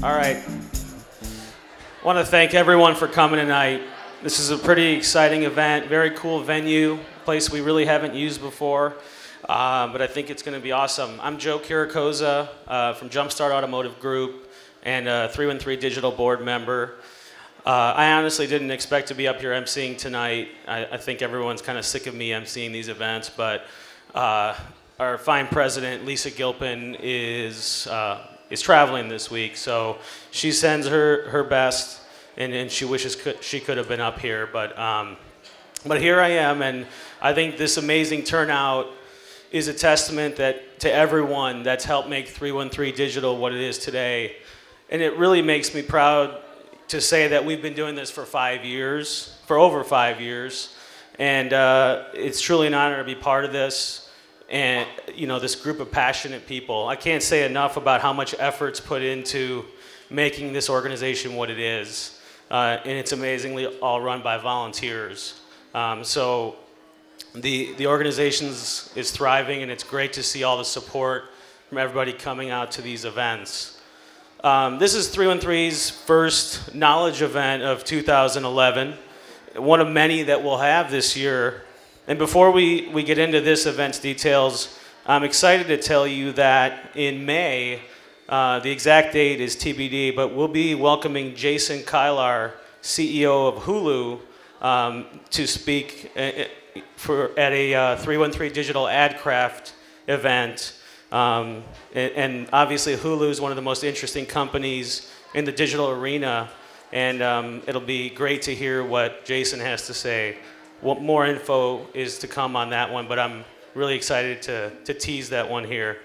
All right. I want to thank everyone for coming tonight. This is a pretty exciting event, very cool venue, place we really haven't used before, but I think it's going to be awesome. I'm Joe Kirakoza from Jumpstart Automotive Group and a 313 Digital board member. I honestly didn't expect to be up here emceeing tonight. I think everyone's kind of sick of me emceeing these events, but our fine president, Lisa Gilpin, is traveling this week, so she sends her best, and she wishes she could have been up here, but here I am, and I think this amazing turnout is a testament to everyone that's helped make 313 Digital what it is today, and it really makes me proud to say that we've been doing this for over 5 years, and it's truly an honor to be part of this. And this group of passionate people. I can't say enough about how much effort's put into making this organization what it is. And it's amazingly all run by volunteers. So the organization is thriving, and it's great to see all the support from everybody coming out to these events. This is 313's first knowledge event of 2011, one of many that we'll have this year. And before we get into this event's details, I'm excited to tell you that in May, the exact date is TBD, but we'll be welcoming Jason Kilar, CEO of Hulu, to speak at a 313 Digital AdCraft event. And obviously Hulu is one of the most interesting companies in the digital arena, and it'll be great to hear what Jason has to say. What more info is to come on that one, but I'm really excited to tease that one here.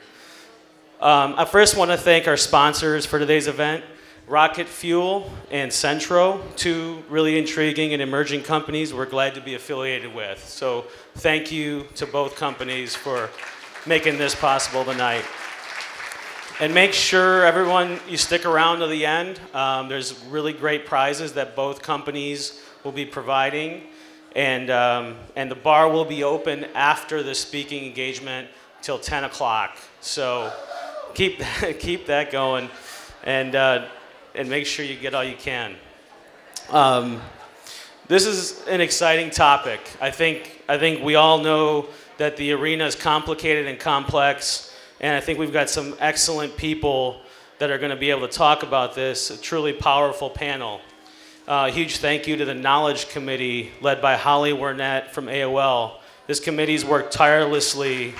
I first want to thank our sponsors for today's event, Rocket Fuel and Centro, two really intriguing and emerging companies we're glad to be affiliated with. So thank you to both companies for making this possible tonight. And make sure, everyone, you stick around to the end. There's really great prizes that both companies will be providing. And the bar will be open after the speaking engagement till 10 o'clock. So keep that going, and make sure you get all you can. This is an exciting topic. I think we all know that the arena is complicated and complex, and I think we've got some excellent people that are going to be able to talk about this. A truly powerful panel. Huge thank you to the Knowledge Committee led by Holly Wernette from AOL. This committee's worked tirelessly.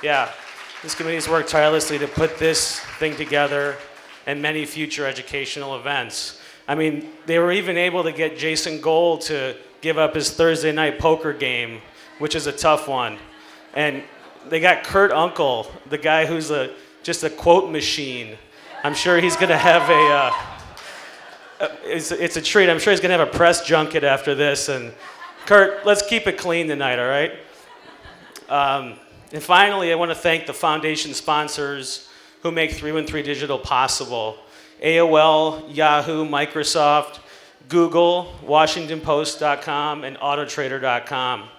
This committee's worked tirelessly to put this thing together and many future educational events. I mean, they were even able to get Jason Gole to give up his Thursday night poker game, which is a tough one. And they got Kurt Unkel, the guy who's just a quote machine. I'm sure he's going to have it's a treat. I'm sure he's going to have a press junket after this. And Kurt, let's keep it clean tonight, all right? And finally, I want to thank the foundation sponsors who make 313 Digital possible. AOL, Yahoo, Microsoft, Google, WashingtonPost.com, and Autotrader.com.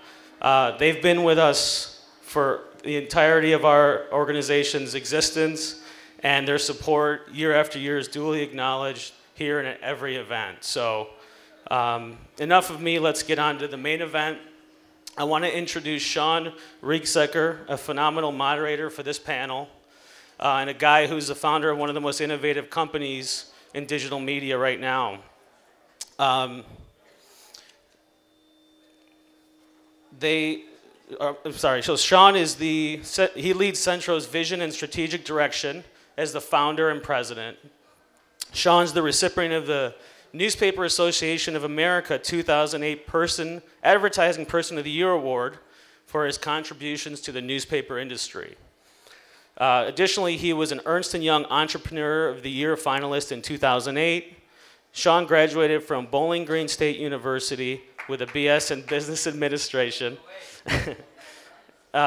They've been with us for the entirety of our organization's existence, and their support year after year is duly acknowledged here and at every event. So enough of me, let's get on to the main event. I want to introduce Shawn Riegsecker, a phenomenal moderator for this panel, and a guy who's the founder of one of the most innovative companies in digital media right now. So Shawn he leads Centro's vision and strategic direction as the founder and president. Shawn's the recipient of the Newspaper Association of America 2008 Advertising Person of the Year Award for his contributions to the newspaper industry. Additionally, he was an Ernst & Young Entrepreneur of the Year finalist in 2008. Shawn graduated from Bowling Green State University with a BS in Business Administration.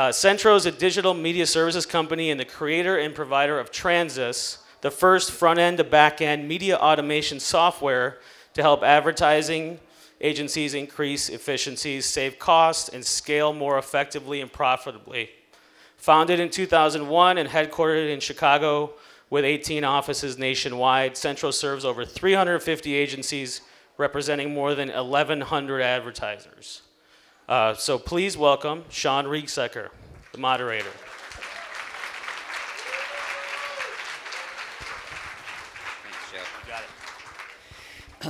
Centro is a digital media services company and the creator and provider of Transys, the first front-end to back-end media automation software to help advertising agencies increase efficiencies, save costs, and scale more effectively and profitably. Founded in 2001 and headquartered in Chicago, With 18 offices nationwide, Centro serves over 350 agencies representing more than 1,100 advertisers. So please welcome Shawn Riegsecker, the moderator. Thanks, Joe. You got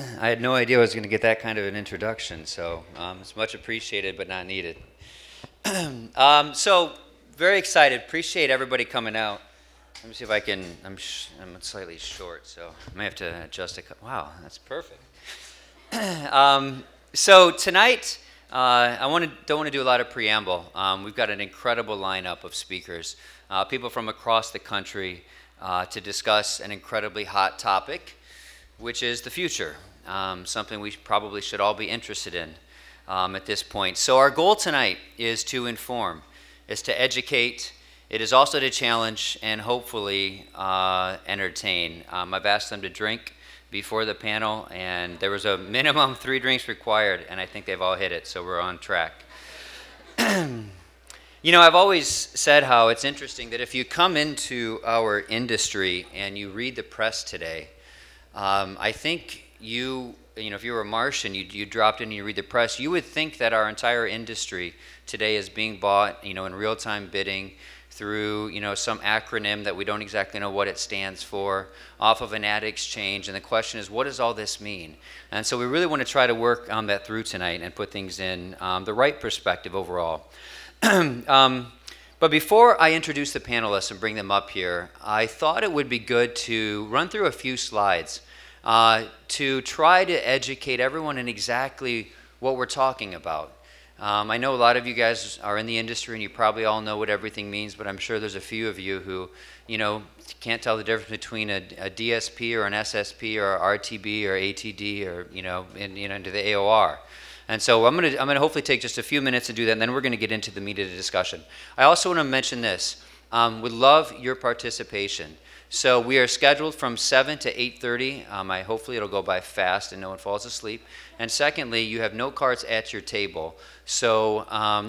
it. I had no idea I was going to get that kind of an introduction, so it's much appreciated but not needed. So very excited. Appreciate everybody coming out. Let me see if I can. I'm slightly short, so I may have to adjust it. Wow, that's perfect. So tonight, don't want to do a lot of preamble. We've got an incredible lineup of speakers, people from across the country to discuss an incredibly hot topic, which is the future, something we probably should all be interested in at this point. So our goal tonight is to inform, is to educate. It is also to challenge and hopefully entertain. I've asked them to drink before the panel, and there was a minimum 3 drinks required, and I think they've all hit it, so we're on track. You know, I've always said how it's interesting that if you come into our industry and you read the press today, I think you know, if you were a Martian, you dropped in and you read the press, you would think that our entire industry today is being bought, you know, in real-time bidding, through, you know, some acronym that we don't exactly know what it stands for, off of an ad exchange, and the question is, what does all this mean? And so we really want to try to work that through tonight and put things in the right perspective overall. But before I introduce the panelists and bring them up here, I thought it would be good to run through a few slides to try to educate everyone in exactly what we're talking about. I know a lot of you guys are in the industry and you probably all know what everything means, but I'm sure there's a few of you who, you know, can't tell the difference between a DSP or an SSP or RTB or ATD or, you know, into the AOR. And so I'm gonna hopefully take just a few minutes to do that, and then we're gonna get into the meat of the discussion. I also want to mention this. Would love your participation. So we are scheduled from 7 to 8:30. Hopefully it'll go by fast and no one falls asleep. And secondly, you have note cards at your table. So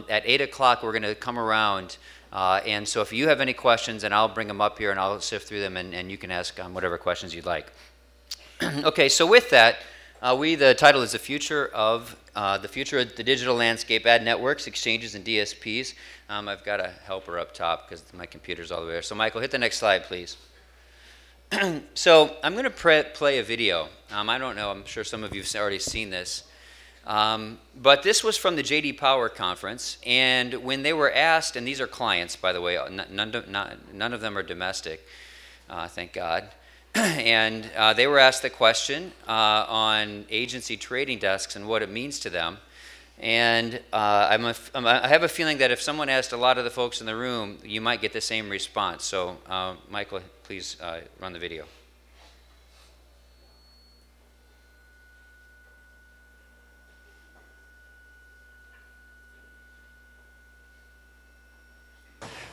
at 8 o'clock we're going to come around. And so if you have any questions, and I'll bring them up here and I'll sift through them, and you can ask whatever questions you'd like. Okay, so with that, the title is The Future of the Digital Landscape, Ad Networks, Exchanges, and DSPs. I've got a helper up top because my computer's all the way there. So Michael, hit the next slide, please. So I'm going to play a video. I don't know, I'm sure some of you have already seen this. But this was from the J.D. Power conference, and when they were asked, and these are clients, by the way, none of them are domestic, thank God. And they were asked the question on agency trading desks and what it means to them. And I have a feeling that if someone asked a lot of the folks in the room, you might get the same response. So Michael, please run the video.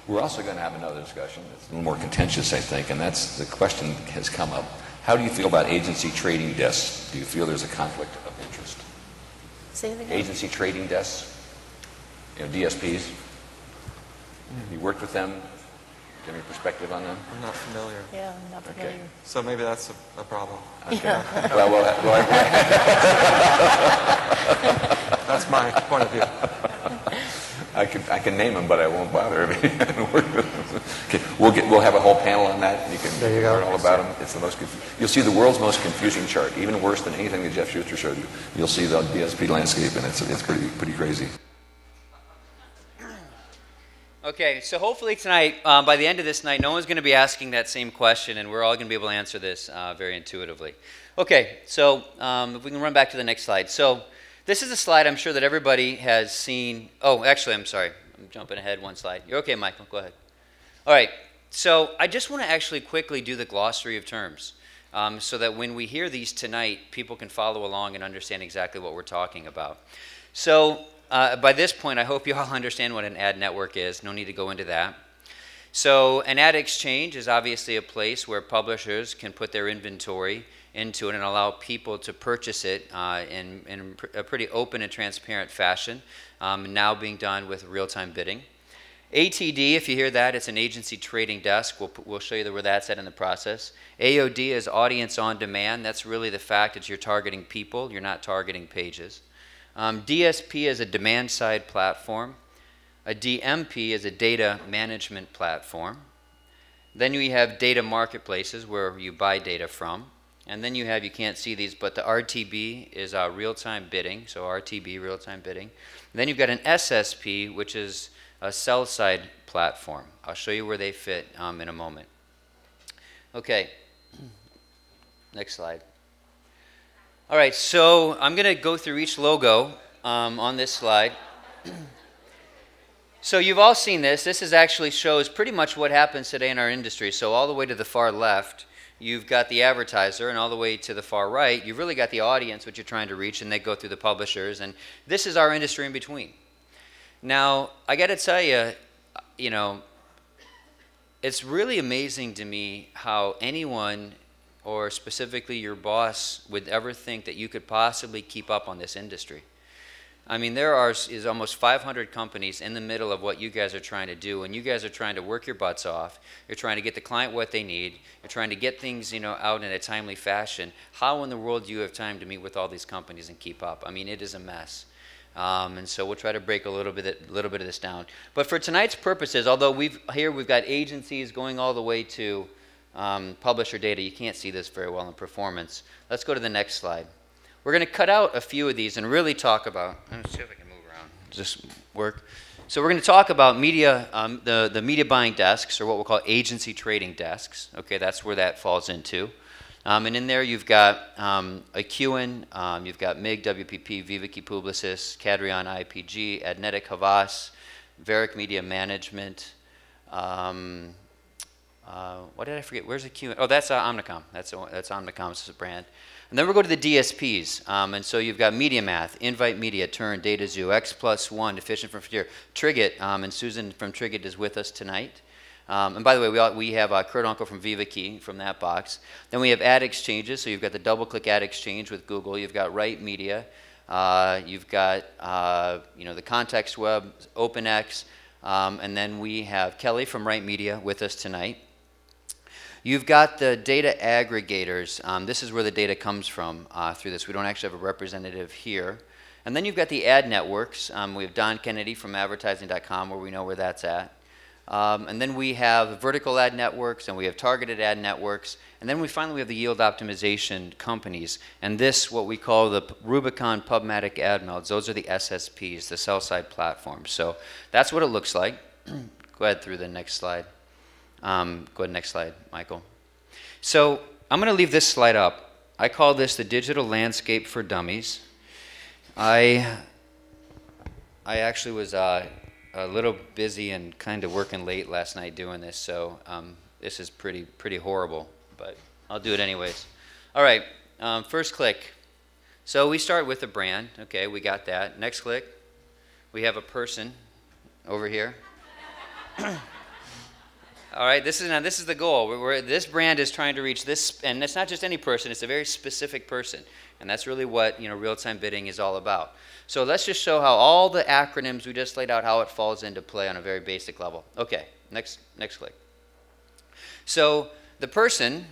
We're also going to have another discussion that's a little more contentious, I think, and that's the question has come up. How do you feel about agency trading desks? Do you feel there's a conflict of interest? Say it again. Agency trading desks, you know, DSPs. You worked with them? Do you have any perspective on them? I'm not familiar. Yeah, I'm not familiar. Okay. So maybe that's a problem. Okay. Yeah. well, That's my point of view. I can name them, but I won't bother. Okay, we'll have a whole panel on that. You can learn all about them. It's the most you'll see the world's most confusing chart, even worse than anything that Jeff Schuster showed you. You'll see the DSP landscape, and it's pretty crazy. Okay, so hopefully tonight, by the end of this night, no one's going to be asking that same question, and we're all going to be able to answer this very intuitively. Okay, so if we can run back to the next slide. So this is a slide I'm sure that everybody has seen. Oh, actually, I'm sorry. I'm jumping ahead one slide. You're okay, Michael. Go ahead. All right, so I just want to actually quickly do the glossary of terms so that when we hear these tonight, people can follow along and understand exactly what we're talking about. So by this point, I hope you all understand what an ad network is. No need to go into that. So an ad exchange is obviously a place where publishers can put their inventory into it and allow people to purchase it in a pretty open and transparent fashion, now being done with real-time bidding. ATD, if you hear that, it's an agency trading desk. We'll show you where that's at in the process. AOD is audience on demand. That's really the fact that you're targeting people. You're not targeting pages. DSP is a demand side platform. A DMP is a data management platform. Then we have data marketplaces where you buy data from. And then you have, you can't see these, but the RTB is real-time bidding. So RTB, real-time bidding. And then you've got an SSP, which is a sell-side platform. I'll show you where they fit in a moment. Okay, next slide. All right, so I'm going to go through each logo on this slide. So you've all seen this. This is actually shows pretty much what happens today in our industry. So all the way to the far left, you've got the advertiser, and all the way to the far right, you've really got the audience, which you're trying to reach, and they go through the publishers. And this is our industry in between. Now, I got to tell you, you know, it's really amazing to me how anyone, or specifically your boss, would ever think that you could possibly keep up on this industry. I mean, there is almost 500 companies in the middle of what you guys are trying to do, and you guys are trying to work your butts off. You're trying to get the client what they need. You're trying to get things, you know, out in a timely fashion. How in the world do you have time to meet with all these companies and keep up? I mean, it is a mess. And so we'll try to break a little bit of this down. But for tonight's purposes, although we've got agencies going all the way to publisher data, you can't see this very well in performance. Let's go to the next slide. We're going to cut out a few of these and really talk about, let's see if I can move around. Does this work? So we're going to talk about media, the media buying desks, or what we'll call agency trading desks. Okay, that's where that falls into. And in there you've got Acuin, you've got MIG, WPP, Vivaki, Publicis, Cadreon, IPG, Adnetic, Havas, Varic Media Management. What did I forget? Where's Acuin? Oh, that's Omnicom. That's Omnicom's brand. And then we'll go to the DSPs. And so you've got MediaMath, Invite Media, Turn, DataZoo, X+1, Efficient from Frontier, Triggit, and Susan from Triggit is with us tonight. And by the way, we have Kurt Unkel from Vivaki from that box. Then we have ad exchanges. So you've got the double-click ad exchange with Google. You've got Right Media. You've got you know, the Context Web, OpenX. And then we have Kelly from Right Media with us tonight. You've got the data aggregators. This is where the data comes from through this. We don't actually have a representative here. And then you've got the ad networks. We have Don Kennedy from advertising.com, where we know where that's at. And then we have vertical ad networks, and we have targeted ad networks. And then finally have the yield optimization companies. And this, what we call the Rubicon Pubmatic ad melds, those are the SSPs, the sell-side platforms. So that's what it looks like. Go ahead through the next slide. Go ahead, next slide, Michael. So I'm going to leave this slide up. I call this the digital landscape for dummies. I actually was a little busy and kind of working late last night doing this, so this is pretty horrible, but I'll do it anyways. All right, first click. So we start with a brand. Okay, we got that. Next click, we have a person over here. All right, this is the goal. This brand is trying to reach this, and it's not just any person, it's a very specific person. And that's really what, you know, real-time bidding is all about. So let's just show how all the acronyms we just laid out, how it falls into play on a very basic level. Okay, next click. So the person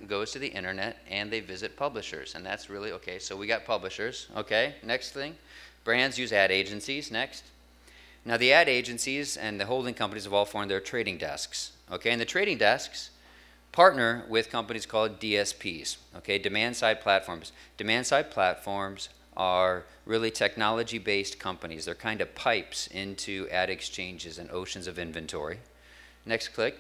goes to the internet and they visit publishers, and that's really, okay, so we got publishers. Okay, next thing, brands use ad agencies. Next. Now the ad agencies and the holding companies have all formed their trading desks. Okay, and the trading desks partner with companies called DSPs, okay, demand-side platforms. Demand-side platforms are really technology-based companies. They're kind of pipes into ad exchanges and oceans of inventory. Next click.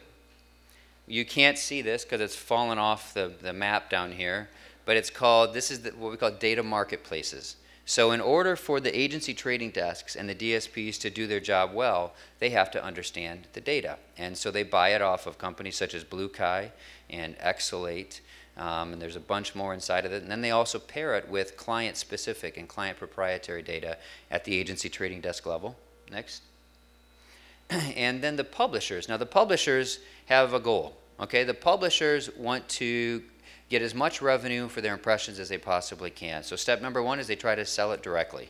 You can't see this because it's fallen off the map down here, but it's called, this is what we call data marketplaces. So in order for the agency trading desks and the DSPs to do their job well, they have to understand the data. And so they buy it off of companies such as Blue Kai and Exolate, and there's a bunch more inside of it. And then they also pair it with client-specific and client proprietary data at the agency trading desk level. Next. And then the publishers. Now the publishers have a goal. Okay, the publishers want to get as much revenue for their impressions as they possibly can. So step number one is they try to sell it directly.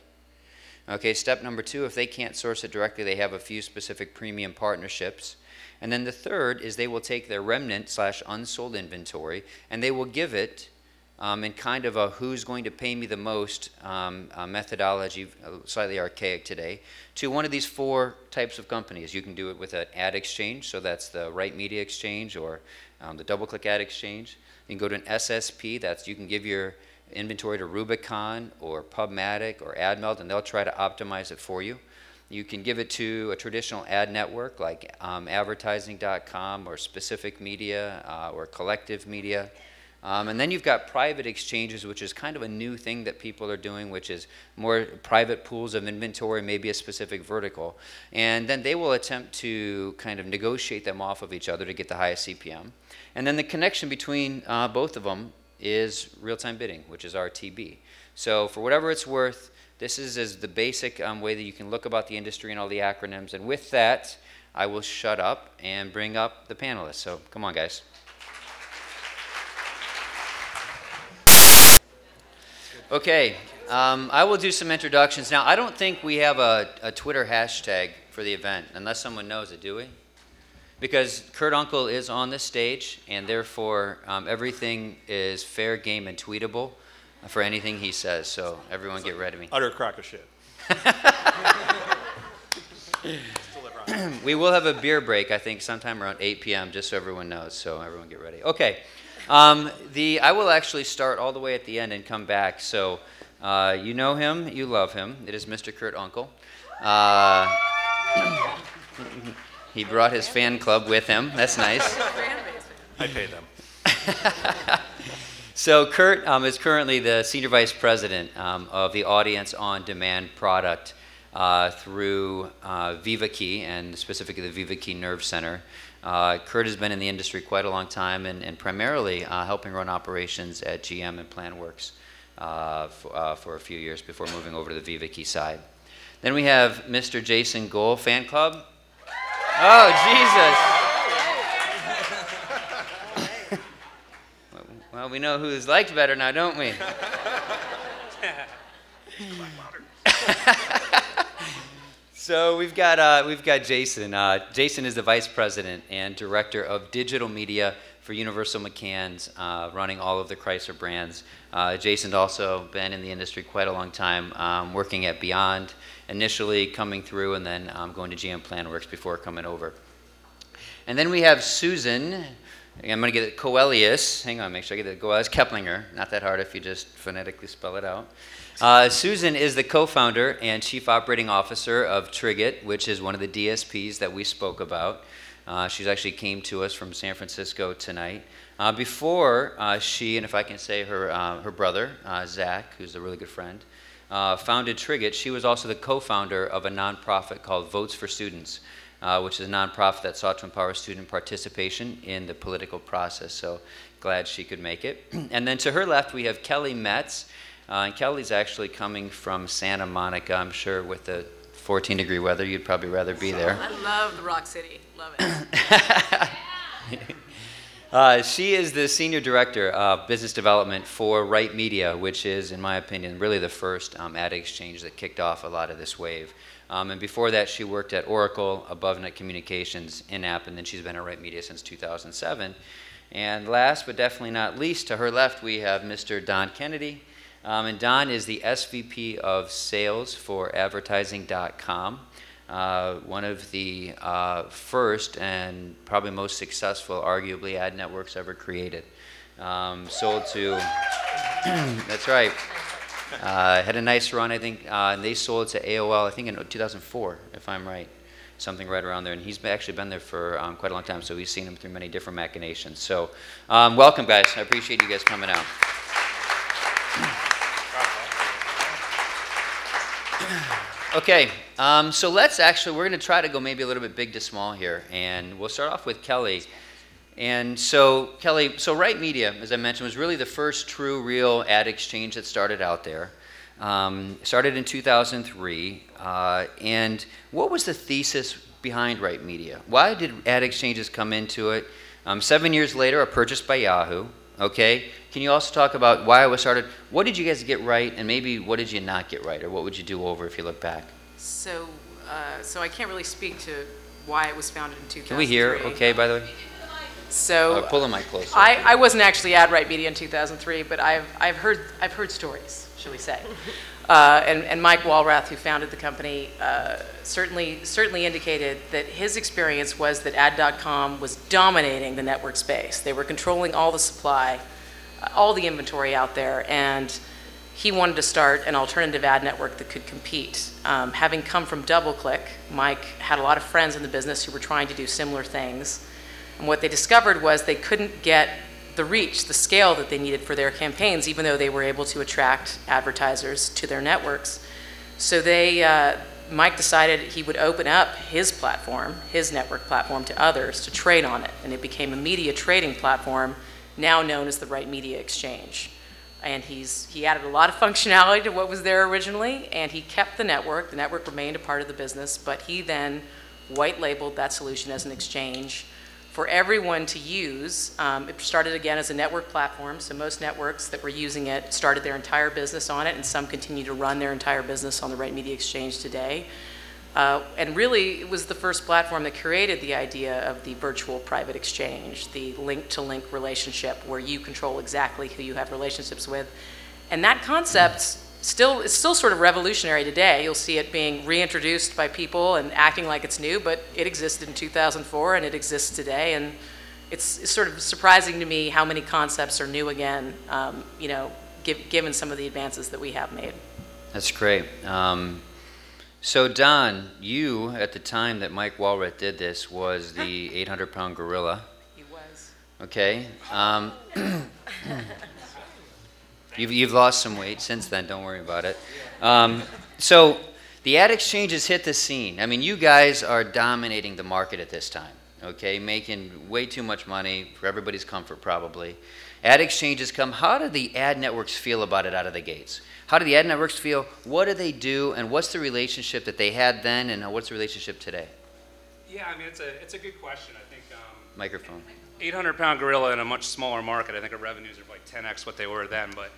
Okay, step number 2, if they can't source it directly, they have a few specific premium partnerships. And then the third is they will take their remnant / unsold inventory and they will give it in kind of a who's going to pay me the most methodology, slightly archaic today, to one of these 4 types of companies. You can do it with an ad exchange, so that's the Right Media Exchange or the DoubleClick ad exchange. You can go to an SSP, that's you can give your inventory to Rubicon or Pubmatic or AdMeld, and they'll try to optimize it for you. You can give it to a traditional ad network like advertising.com or Specific Media or Collective Media. And then you've got private exchanges, which is kind of a new thing that people are doing, which is more private pools of inventory, maybe a specific vertical. And then they will attempt to kind of negotiate them off of each other to get the highest CPM. And then the connection between both of them is real-time bidding, which is RTB. So for whatever it's worth, this is the basic way that you can look about the industry and all the acronyms. And with that, I will shut up and bring up the panelists. So come on, guys. Okay, I will do some introductions. Now, I don't think we have a Twitter hashtag for the event, unless someone knows it, do we? Because Kurt Unkel is on the stage, and therefore everything is fair game and tweetable for anything he says. So everyone get ready. Utter crock of shit. We will have a beer break, I think, sometime around 8 p.m., just so everyone knows. So everyone get ready. Okay. I will actually start all the way at the end and come back. So you know him, you love him. It is Mr. Kurt Unkel. He brought his fan club with him. That's nice. I paid them. So Kurt is currently the Senior Vice President of the Audience on Demand product through Vivaki, and specifically the Vivaki Nerve Center. Kurt has been in the industry quite a long time and primarily helping run operations at GM and PlanWorks for a few years before moving over to the Vivaki side. Then we have Mr. Jason Gole, fan club. Oh, Jesus. Well, we know who's liked better now, don't we? So we've got Jason. Jason is the Vice President and Director of Digital Media for Universal McCann's, running all of the Chrysler brands. Jason's also been in the industry quite a long time, working at Beyond, initially coming through and then going to GM PlanWorks before coming over. And then we have Susan. I'm going to get it Coelius. Hang on, make sure I get it Coelius. Keplinger. Not that hard if you just phonetically spell it out. Susan is the co-founder and chief operating officer of Triggit, which is one of the DSPs that we spoke about. She's actually came to us from San Francisco tonight. Before she, and if I can say her brother, Zach, who's a really good friend, founded Triggit, she was also the co-founder of a nonprofit called Votes for Students, which is a nonprofit that sought to empower student participation in the political process. So glad she could make it. And then to her left, we have Kelly Metz. And Kelly's actually coming from Santa Monica. I'm sure with the 14-degree weather, you'd probably rather be there. I love the Rock City. Love it. She is the Senior Director of Business Development for Right Media, which is, in my opinion, really the first ad exchange that kicked off a lot of this wave. And before that, she worked at Oracle, AboveNet Communications, in-app, and then she's been at Right Media since 2007. And last but definitely not least, to her left, we have Mr. Don Kennedy. And Don is the SVP of Sales for Advertising.com, one of the first and probably most successful, arguably, ad networks ever created. Sold to, that's right, had a nice run, I think, and they sold to AOL, I think in 2004, if I'm right, something right around there. And he's actually been there for quite a long time, so we've seen him through many different machinations. So welcome, guys. I appreciate you guys coming out. Okay, so let's actually, we're going to try to go maybe a little bit big to small here, and we'll start off with Kelly. And so, Kelly, so Right Media, as I mentioned, was really the first true, real ad exchange that started out there. Started in 2003, and what was the thesis behind Right Media? Why did ad exchanges come into it? 7 years later, are purchased by Yahoo. Okay? Can you also talk about why it was started? What did you guys get right, and maybe what did you not get right, or what would you do over if you look back? So, so I can't really speak to why it was founded in 2003. Can we hear okay, by the way? So pull the mic closer. I wasn't actually at Right Media in 2003, but I've heard stories, shall we say. And Mike Walrath, who founded the company, certainly indicated that his experience was that ad.com was dominating the network space. They were controlling all the supply, all the inventory out there, and he wanted to start an alternative ad network that could compete. Having come from DoubleClick, Mike had a lot of friends in the business who were trying to do similar things. And what they discovered was they couldn't get the reach, the scale that they needed for their campaigns, even though they were able to attract advertisers to their networks. So Mike decided he would open up his platform, his network platform, to others to trade on it. And it became a media trading platform, now known as the Right Media Exchange. And he added a lot of functionality to what was there originally, and he kept the network. The network remained a part of the business, but he then white labeled that solution as an exchange for everyone to use. It started again as a network platform, so most networks that were using it started their entire business on it, and some continue to run their entire business on the Right Media Exchange today. And really, it was the first platform that created the idea of the virtual private exchange, the link-to-link relationship where you control exactly who you have relationships with. And that concept is still sort of revolutionary today. You'll see it being reintroduced by people and acting like it's new, but it existed in 2004 and it exists today. And it's sort of surprising to me how many concepts are new again, you know, given some of the advances that we have made. That's great. So Don, you, at the time that Mike Walrath did this, was the 800-pound gorilla. He was. Okay. You've lost some weight since then, don't worry about it. So the ad exchanges hit the scene. I mean, you guys are dominating the market at this time, okay? Making way too much money for everybody's comfort, probably. Ad exchanges come. How do the ad networks feel about it out of the gates? How do the ad networks feel? What do they do? And what's the relationship that they had then, and what's the relationship today? Yeah, I mean, it's a good question. I think Microphone. 800-pound gorilla in a much smaller market. I think our revenues are like 10x what they were then. But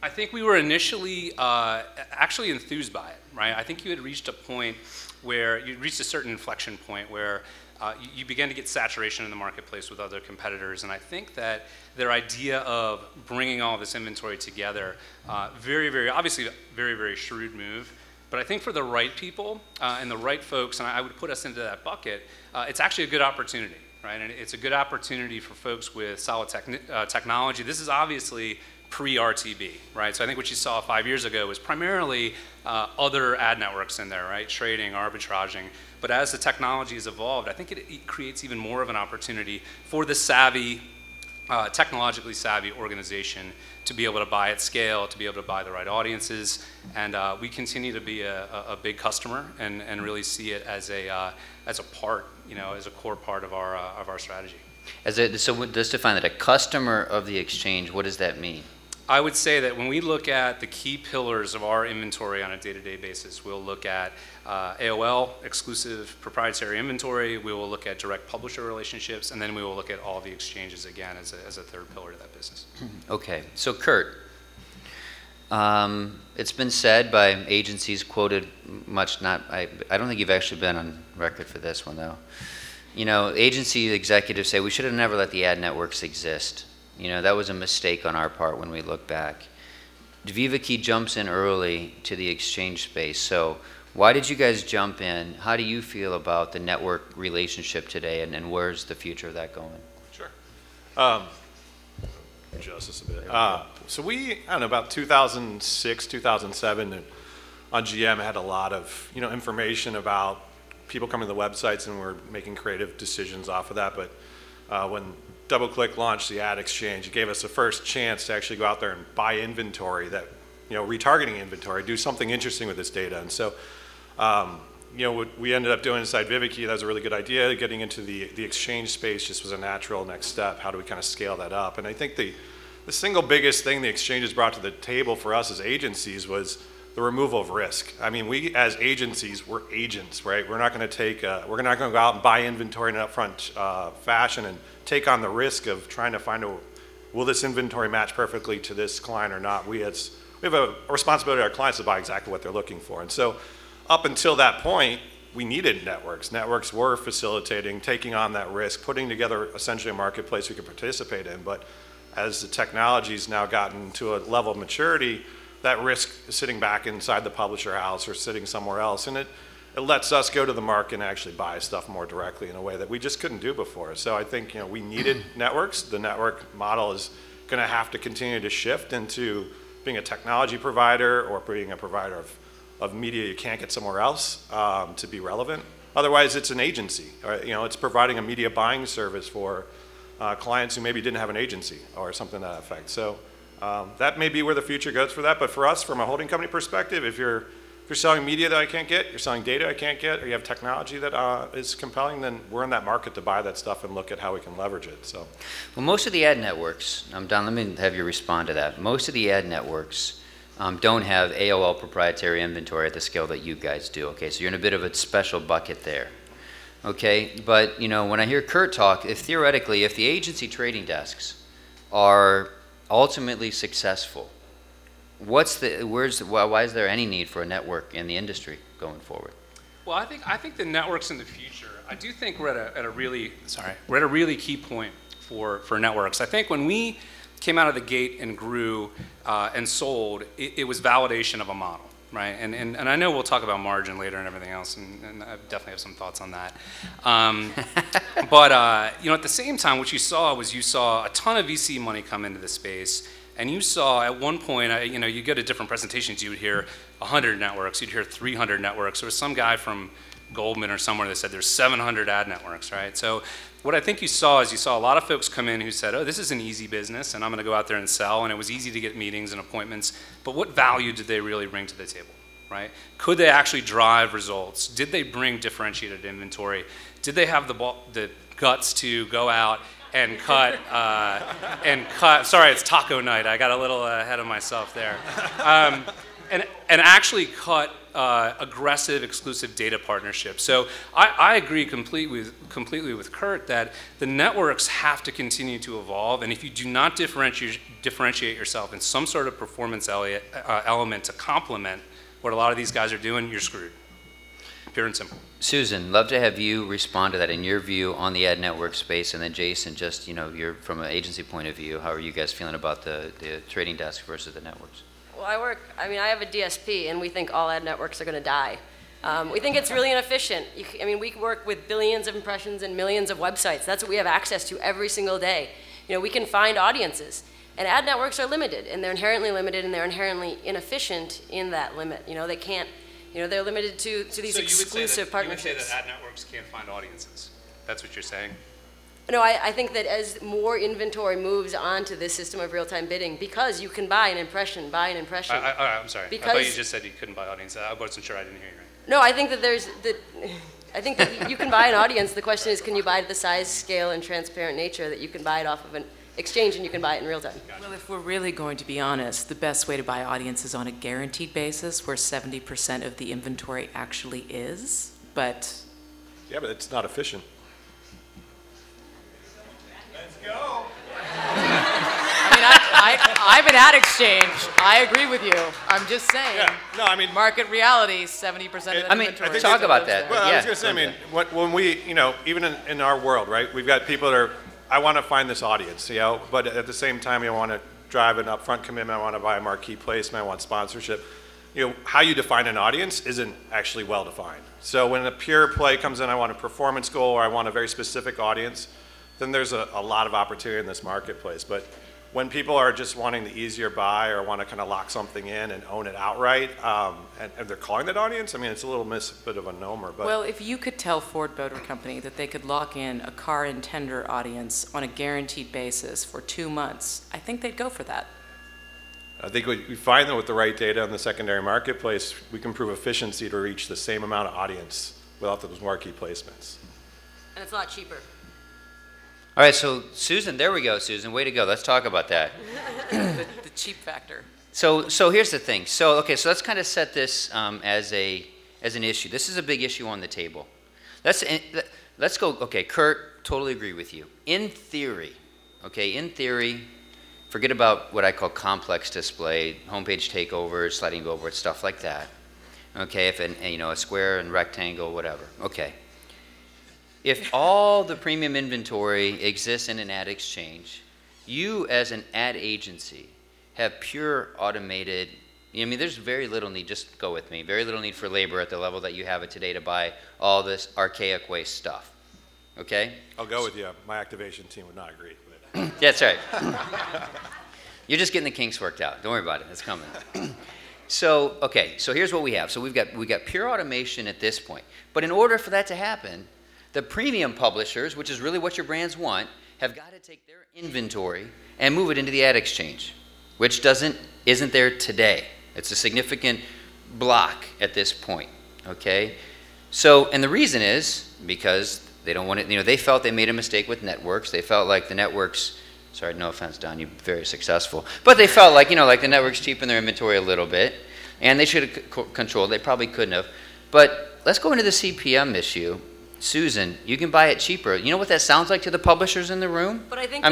I think we were initially actually enthused by it, right? I think you had reached a point where you reached a certain inflection point where you began to get saturation in the marketplace with other competitors, and I think that their idea of bringing all this inventory together, obviously very, very shrewd move, but I think for the right people and the right folks, and I would put us into that bucket, it's actually a good opportunity, right? And it's a good opportunity for folks with solid technology. This is obviously pre-RTB, right? So I think what you saw 5 years ago was primarily other ad networks in there, right? Trading, arbitraging. But as the technology has evolved, I think it creates even more of an opportunity for the savvy, technologically savvy organization to be able to buy at scale, to be able to buy the right audiences. And we continue to be a big customer and really see it as a part, you know, as a core part of our strategy. So just define that, a customer of the exchange, what does that mean? I would say that when we look at the key pillars of our inventory on a day-to-day basis, we'll look at AOL, exclusive proprietary inventory, we will look at direct publisher relationships, and then we will look at all the exchanges again as a third pillar to that business. Okay, so Kurt, it's been said by agencies quoted much, I don't think you've actually been on record for this one though. You know, agency executives say we should have never let the ad networks exist. You know, that was a mistake on our part when we look back. Vivaki jumps in early to the exchange space. So why did you guys jump in? How do you feel about the network relationship today, and where's the future of that going? Sure. Adjust this a bit. So I don't know, about 2006, 2007, on GM had a lot of, you know, information about people coming to the websites, and we're making creative decisions off of that. But when DoubleClick launched the ad exchange, it gave us the first chance to actually go out there and buy inventory, that, you know, retargeting inventory, do something interesting with this data. And so, you know, what we ended up doing inside Vivaki, that was a really good idea. Getting into the exchange space just was a natural next step. How do we kind of scale that up? And I think the single biggest thing the exchanges brought to the table for us as agencies was the removal of risk. I mean, we as agencies, we're agents, right? We're not going to we're not going to go out and buy inventory in an upfront fashion and take on the risk of trying to find will this inventory match perfectly to this client or not? We have a responsibility to our clients to buy exactly what they're looking for. And so up until that point, we needed networks. Networks were facilitating, taking on that risk, putting together essentially a marketplace we could participate in. But as the technology's now gotten to a level of maturity, that risk is sitting back inside the publisher house or sitting somewhere else. And it lets us go to the market and actually buy stuff more directly in a way that we just couldn't do before. So I think we needed networks. The network model is going to have to continue to shift into being a technology provider or being a provider of media you can't get somewhere else to be relevant. Otherwise, it's an agency. It's providing a media buying service for clients who maybe didn't have an agency or something to that effect. So that may be where the future goes for that. But for us, from a holding company perspective, if you're selling media that I can't get, you're selling data I can't get, or you have technology that is compelling, then we're in that market to buy that stuff and look at how we can leverage it. So, well, most of the ad networks, Don, let me have you respond to that. Most of the ad networks don't have AOL proprietary inventory at the scale that you guys do. Okay, so you're in a bit of a special bucket there. Okay, but when I hear Kurt talk, if theoretically, if the agency trading desks are ultimately successful, why is there any need for a network in the industry going forward? Well, I think the networks in the future, I do think we're at a really key point for networks. I think when we came out of the gate and grew and sold, it was validation of a model, right? And I know we'll talk about margin later and everything else, and I definitely have some thoughts on that. But at the same time, what you saw a ton of VC money come into the space. And you saw at one point, you go to different presentations, you would hear 100 networks, you'd hear 300 networks. There was some guy from Goldman or somewhere that said there's 700 ad networks, right? So what I think you saw is a lot of folks come in who said, oh, this is an easy business and I'm going to go out there and sell, and it was easy to get meetings and appointments, but what value did they really bring to the table, right? Could they actually drive results? Did they bring differentiated inventory? Did they have the guts to go out and cut, sorry, it's taco night. I got a little ahead of myself there. And actually cut aggressive exclusive data partnerships. So I agree completely with Kurt that the networks have to continue to evolve, and if you do not differentiate yourself in some sort of performance element to complement what a lot of these guys are doing, you're screwed. Pure and simple. Susan, love to have you respond to that in your view on the ad network space, and then Jason, just you're from an agency point of view, how are you guys feeling about the trading desk versus the networks? Well, I have a DSP, and we think all ad networks are going to die. We think it's really inefficient. We work with billions of impressions and millions of websites. That's what we have access to every single day. We can find audiences, and ad networks are limited, and they're inherently limited, and they're inherently inefficient in that limit. They can't. They're limited to these exclusive partnerships. You would say that ad networks can't find audiences. That's what you're saying? No, I think that as more inventory moves onto this system of real-time bidding, because you can buy an impression. I'm sorry. I thought you just said you couldn't buy audiences. I wasn't sure. I didn't hear you right. No, I think that you can buy an audience. The question is, can you buy it at the size, scale, and transparent nature that you can buy it off of an exchange and you can buy it in real time? Well, if we're really going to be honest, the best way to buy audience is on a guaranteed basis where 70% of the inventory actually is, but... Yeah, but it's not efficient. Let's go! I'm an ad exchange. I agree with you. I'm just saying. Yeah, no, market reality, 70% of the inventory. Talk about that. Well, I was going to say, when we, even in our world, right, we've got people that are, I want to find this audience, but at the same time, you want to drive an upfront commitment, I want to buy a marquee placement, I want sponsorship. How you define an audience isn't actually well defined. So when a pure play comes in, I want a performance goal or I want a very specific audience, then there's a lot of opportunity in this marketplace. But when people are just wanting the easier buy or want to kind of lock something in and own it outright, and they're calling that audience, it's a little bit of a nomer. But well, if you could tell Ford Motor Company that they could lock in a car and tender audience on a guaranteed basis for 2 months, I think they'd go for that. I think we find that with the right data in the secondary marketplace, we can prove efficiency to reach the same amount of audience without those marquee placements. And it's a lot cheaper. All right, so Susan, there we go, Susan. Way to go. Let's talk about that. the cheap factor. So here's the thing. So let's kind of set this as an issue. This is a big issue on the table. Let's go. Okay, Kurt, totally agree with you. In theory, forget about what I call complex display, homepage takeovers, sliding billboards, stuff like that. Okay, if a square and rectangle, whatever. Okay. If all the premium inventory exists in an ad exchange, you as an ad agency have pure automated, there's very little need, just go with me, very little need for labor at the level that you have it today to buy all this archaic waste stuff, okay? I'll go with you. My activation team would not agree. But. That's right. You're just getting the kinks worked out. Don't worry about it. It's coming. So here's what we have. So we've got pure automation at this point. But in order for that to happen, the premium publishers, which is really what your brands want, have got to take their inventory and move it into the ad exchange, which isn't there today. It's a significant block at this point, okay? So, and the reason is because they don't want it, they felt they made a mistake with networks. They felt like the networks, sorry, no offense, Don, you're very successful, but they felt like, like the networks cheapened their inventory a little bit, and they should have controlled, they probably couldn't have. But let's go into the CPM issue. Susan, you can buy it cheaper. You know what that sounds like to the publishers in the room? But I think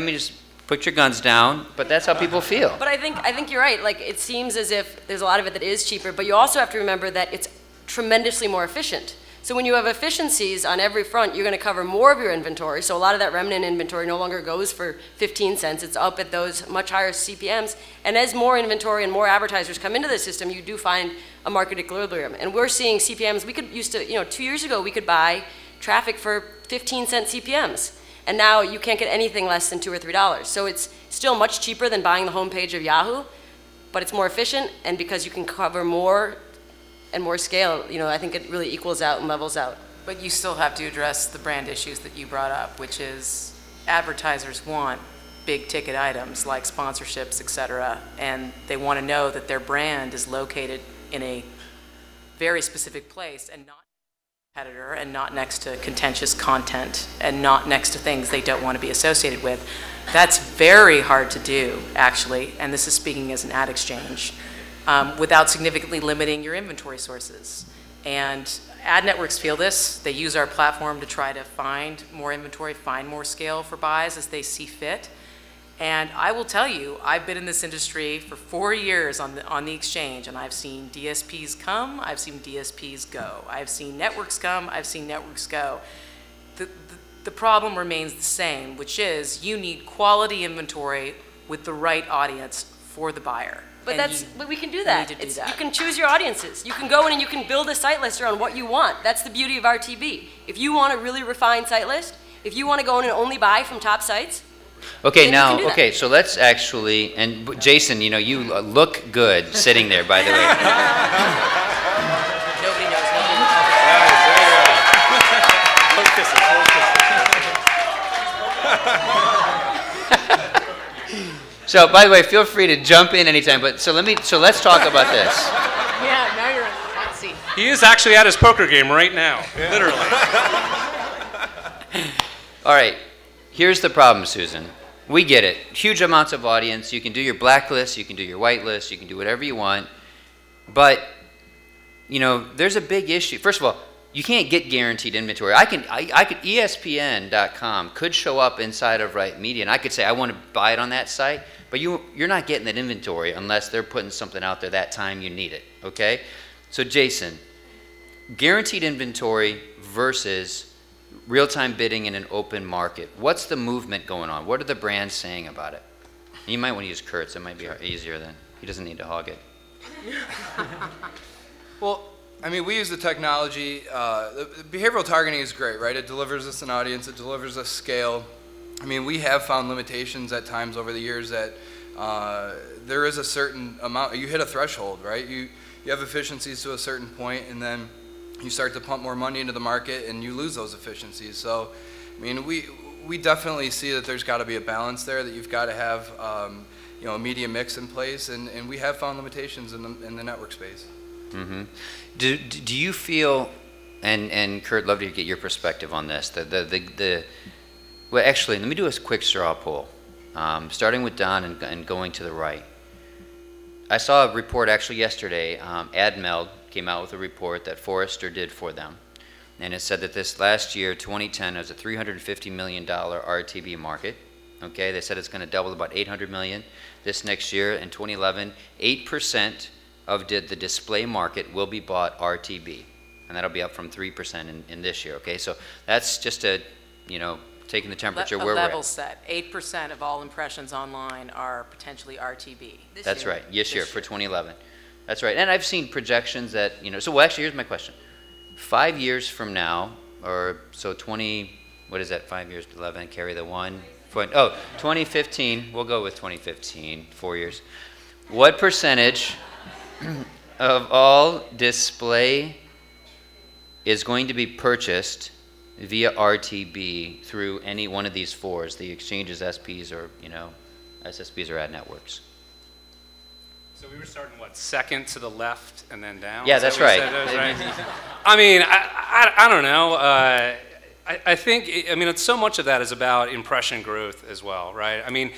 just put your guns down, but that's how people feel. But I think you're right. Like, it seems as if there's a lot of it that is cheaper, but you also have to remember that it's tremendously more efficient. So when you have efficiencies on every front, you're going to cover more of your inventory. So a lot of that remnant inventory no longer goes for 15 cents. It's up at those much higher CPMs. And as more inventory and more advertisers come into the system, you do find a market equilibrium. And we're seeing CPMs. We could used to, 2 years ago, we could buy traffic for 15-cent CPMs. And now you can't get anything less than $2 or $3. So it's still much cheaper than buying the homepage of Yahoo, but it's more efficient. And because you can cover more and more scale, I think it really equals out and levels out. But you still have to address the brand issues that you brought up, which is advertisers want big ticket items like sponsorships, et cetera, and they want to know that their brand is located in a very specific place and not competitor and not next to contentious content and not next to things they don't want to be associated with. That's very hard to do, actually, and this is speaking as an ad exchange, without significantly limiting your inventory sources. And ad networks feel this. They use our platform to try to find more inventory, find more scale for buys as they see fit. And I will tell you, I've been in this industry for 4 years on the exchange, and I've seen DSPs come, I've seen DSPs go. I've seen networks come, I've seen networks go. The problem remains the same, which is you need quality inventory with the right audience for the buyer. But we can do that. You can choose your audiences. You can go in and you can build a site list around what you want. That's the beauty of RTB. If you want a really refined site list, if you want to go in and only buy from top sites, okay, now, okay, so let's actually, and Jason, you look good sitting there, by the way. Nobody knows. So, by the way, feel free to jump in anytime. But so let's talk about this. Yeah, now you're on the hot seat. He is actually at his poker game right now, literally. All right, here's the problem, Susan. We get it. Huge amounts of audience. You can do your blacklist. You can do your whitelist. You can do whatever you want. But there's a big issue. First of all, you can't get guaranteed inventory. I could ESPN.com could show up inside of Right Media, and I could say I want to buy it on that site, but you're not getting that inventory unless they're putting something out there that time you need it. Okay, so Jason, guaranteed inventory versus real-time bidding in an open market. What's the movement going on? What are the brands saying about it? You might want to use Kurt's. It might be easier then. He doesn't need to hog it. Well, I mean, we use the technology. The behavioral targeting is great, right? It delivers us an audience. It delivers us scale. I mean, we have found limitations at times over the years that there is a certain amount. You hit a threshold, right? You have efficiencies to a certain point, and then you start to pump more money into the market, and you lose those efficiencies. So, I mean, we definitely see that there's got to be a balance there, that you've got to have a media mix in place, and we have found limitations in the network space. Mm-hmm. Do you feel, and Kurt, love to get your perspective on this. Well, actually, let me do a quick straw poll, starting with Don and going to the right. I saw a report actually yesterday. AdMeld came out with a report that Forrester did for them. And it said that this last year, 2010, was a $350 million RTB market. Okay, they said it's going to double to about $800 million this next year. In 2011, 8% of the display market will be bought RTB. And that'll be up from 3% in this year. Okay, so that's just a, you know, taking the temperature where we're at. Level set. 8% of all impressions online are potentially RTB. That's right. This year for 2011. That's right. And I've seen projections that, you know, so well, actually, here's my question. 5 years from now, or so 5 years, 11, carry the 1. 2015, we'll go with 2015, 4 years. What percentage of all display is going to be purchased via RTB through any one of these fours, the exchanges, SPs, or, you know, SSPs or ad networks? So we were starting, what, second to the left and then down? Yeah, that's right. I mean, I don't know. I think, I mean, it's so much of that is about impression growth as well, right? I mean,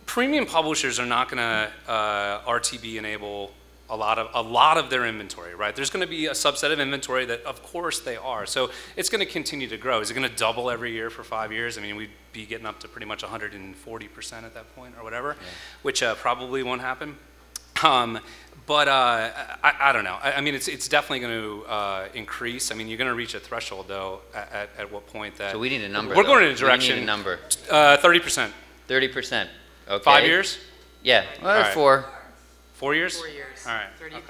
premium publishers are not going to RTB enable a lot of their inventory, right? There's going to be a subset of inventory that, of course, they are. So it's going to continue to grow. Is it going to double every year for 5 years? I mean, we'd be getting up to pretty much 140% at that point or whatever, yeah. Which probably won't happen. But I don't know. I mean, it's definitely going to increase. I mean, you're going to reach a threshold, though, at what point that... So we need a number, We're going in a direction... We need a number. 30%. 30%. Okay. 5 years? Yeah. Well, right. 4. 4 years? 4 years. All right.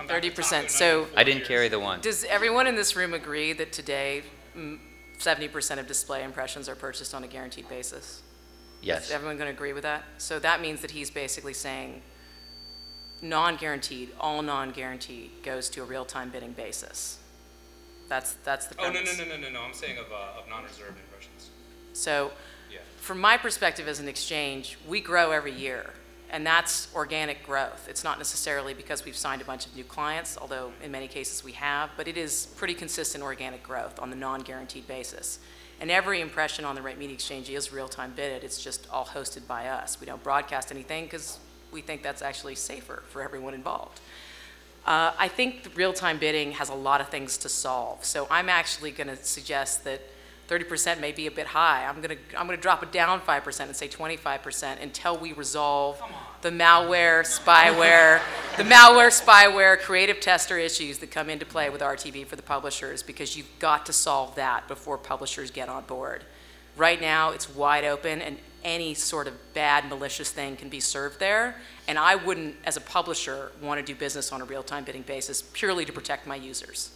30%. So I didn't carry the 1. Does everyone in this room agree that today 70% of display impressions are purchased on a guaranteed basis? Yes. Is everyone going to agree with that? So that means that he's basically saying non-guaranteed, all non-guaranteed goes to a real-time bidding basis. That's the premise. Oh, no. I'm saying of non-reserved impressions. So from my perspective as an exchange, we grow every year. And that's organic growth. It's not necessarily because we've signed a bunch of new clients, although in many cases we have, but it is pretty consistent organic growth on the non-guaranteed basis. And every impression on the Right Media Exchange is real-time bidded. It's just all hosted by us. We don't broadcast anything because we think that's actually safer for everyone involved. I think the real-time bidding has a lot of things to solve. So I'm actually going to suggest that 30% may be a bit high. I'm gonna drop it down 5% and say 25% until we resolve the malware, spyware, creative tester issues that come into play with RTB for the publishers, because you've got to solve that before publishers get on board. Right now, it's wide open, and any sort of bad, malicious thing can be served there. And I wouldn't, as a publisher, want to do business on a real-time bidding basis purely to protect my users.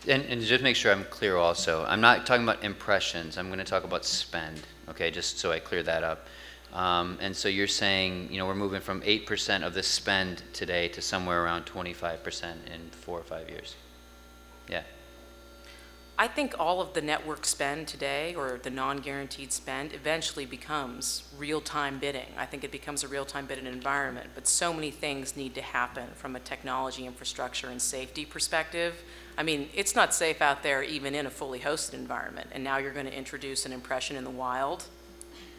And just make sure I'm clear also, I'm not talking about impressions, I'm going to talk about spend, okay, just so I clear that up. And so you're saying, you know, we're moving from 8% of the spend today to somewhere around 25% in 4 or 5 years. Yeah. I think all of the network spend today, or the non-guaranteed spend, eventually becomes real-time bidding. I think it becomes a real-time bidding environment, but so many things need to happen from a technology, infrastructure, and safety perspective. I mean, it's not safe out there even in a fully hosted environment, and now you're going to introduce an impression in the wild.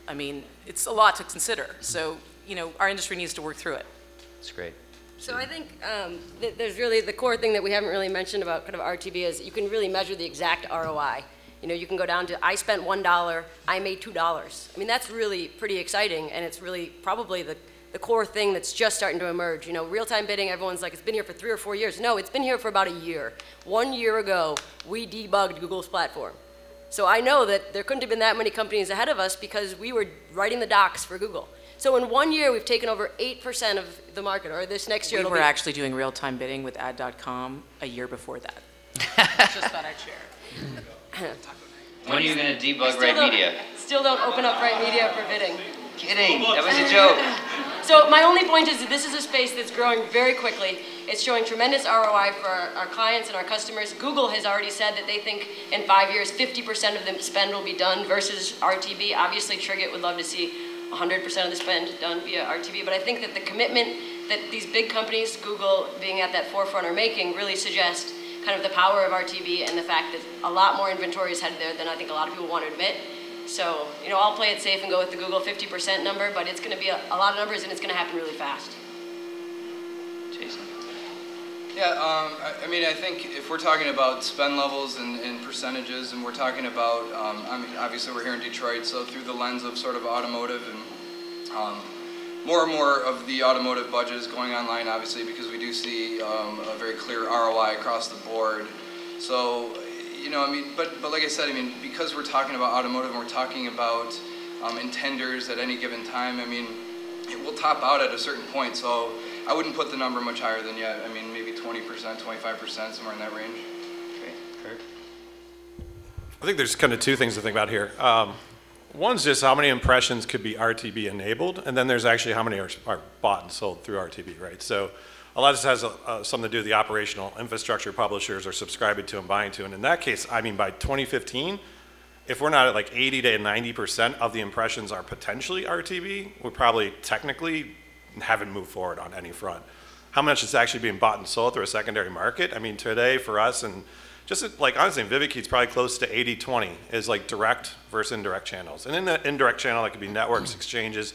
I mean, it's a lot to consider. So, you know, our industry needs to work through it. That's great. So I think there's really the core thing that we haven't really mentioned about kind of RTB is you can really measure the exact ROI. You know, you can go down to I spent $1, I made $2. I mean, that's really pretty exciting, and it's really probably the core thing that's just starting to emerge. You know, real-time bidding, everyone's like, it's been here for 3 or 4 years. No, it's been here for about a year. 1 year ago, we debugged Google's platform. So I know that there couldn't have been that many companies ahead of us because we were writing the docs for Google. So in 1 year, we've taken over 8% of the market, or this next year we were actually doing real-time bidding with ad.com a year before that. Just thought I'd share. When are you going to debug Right Media? Still don't open up Right Media for bidding. Kidding, that was a joke. So my only point is that this is a space that's growing very quickly. It's showing tremendous ROI for our clients and our customers. Google has already said that they think in 5 years, 50% of the spend will be done versus RTB. Obviously, Triggit would love to see 100% of the spend done via RTB, but I think that the commitment that these big companies, Google being at that forefront, are making really suggest kind of the power of RTB and the fact that a lot more inventory is headed there than I think a lot of people want to admit. So, you know, I'll play it safe and go with the Google 50% number, but it's going to be a lot of numbers and it's going to happen really fast. Jason. Yeah, I mean, I think if we're talking about spend levels and percentages, and we're talking about, I mean, obviously we're here in Detroit, so through the lens of sort of automotive, and more and more of the automotive budget is going online, obviously, because we do see a very clear ROI across the board. So, you know, I mean, but like I said, I mean, because we're talking about automotive and we're talking about intenders at any given time, I mean, it will top out at a certain point. So I wouldn't put the number much higher than yet. I mean, maybe 20%, 25%, somewhere in that range. Great. Kurt? I think there's kind of two things to think about here. One's just how many impressions could be RTB enabled, and then there's actually how many are bought and sold through RTB, right? So a lot of this has something to do with the operational infrastructure publishers are subscribing to and buying to. And in that case, I mean, by 2015, if we're not at like 80 to 90% of the impressions are potentially RTB, we probably technically haven't moved forward on any front. How much is actually being bought and sold through a secondary market? I mean, today for us, and just like honestly, in Vivaki, it's probably close to 80-20 is like direct versus indirect channels. And in the indirect channel, that could be networks, exchanges,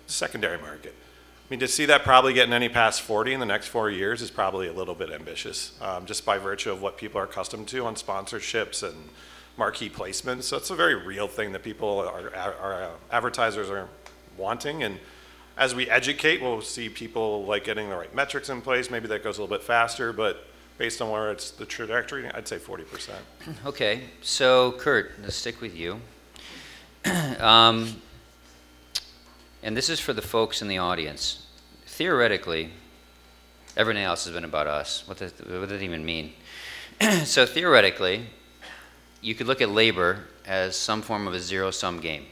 secondary market. I mean, to see that probably getting any past 40 in the next 4 years is probably a little bit ambitious, just by virtue of what people are accustomed to on sponsorships and marquee placements. So it's a very real thing that people our advertisers are wanting. And as we educate, we'll see people like getting the right metrics in place. Maybe that goes a little bit faster, but based on where it's the trajectory, I'd say 40%. Okay, so Kurt, let's stick with you. And this is for the folks in the audience. Theoretically, everything else has been about us. What does that even mean? So theoretically, you could look at labor as some form of a zero-sum game.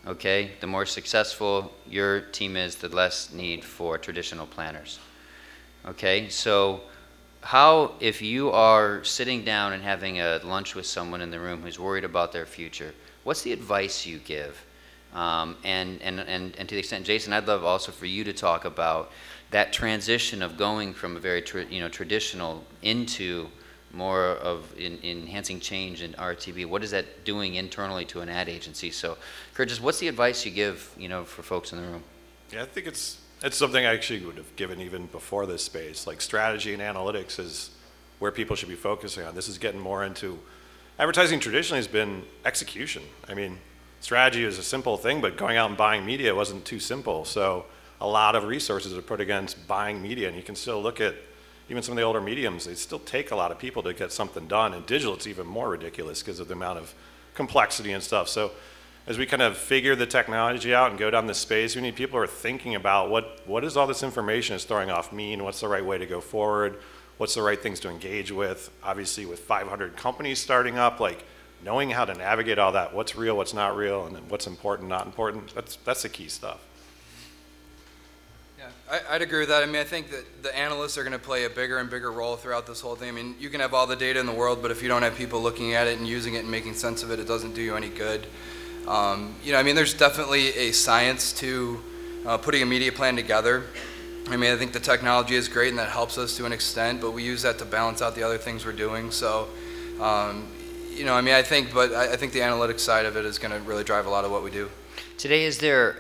Okay, the more successful your team is, the less need for traditional planners. Okay, so how, if you are sitting down and having a lunch with someone in the room who's worried about their future, what's the advice you give? And to the extent, Jason, I'd love also for you to talk about that transition of going from a very traditional into more of enhancing change in RTB. What is that doing internally to an ad agency? So, Kurt, just what's the advice you give, for folks in the room? Yeah, I think it's something I actually would have given even before this space. Like strategy and analytics is where people should be focusing on. This is getting more into advertising. Traditionally has been execution. I mean, strategy is a simple thing, but going out and buying media wasn't too simple. So a lot of resources are put against buying media, and you can still look at even some of the older mediums, they still take a lot of people to get something done. And digital, it's even more ridiculous because of the amount of complexity and stuff. So as we kind of figure the technology out and go down this space, we need people who are thinking about what is all this information is throwing off mean, what's the right way to go forward, what's the right things to engage with. Obviously with 500 companies starting up, like knowing how to navigate all that, what's real, what's not real, and what's important, not important, that's the key stuff. Yeah, I'd agree with that. I mean, I think that the analysts are going to play a bigger and bigger role throughout this whole thing. I mean, you can have all the data in the world, but if you don't have people looking at it and using it and making sense of it, it doesn't do you any good. I mean, there's definitely a science to putting a media plan together. I mean, I think the technology is great and that helps us to an extent, but we use that to balance out the other things we're doing. So, I mean, I think the analytics side of it is going to really drive a lot of what we do. Today, is there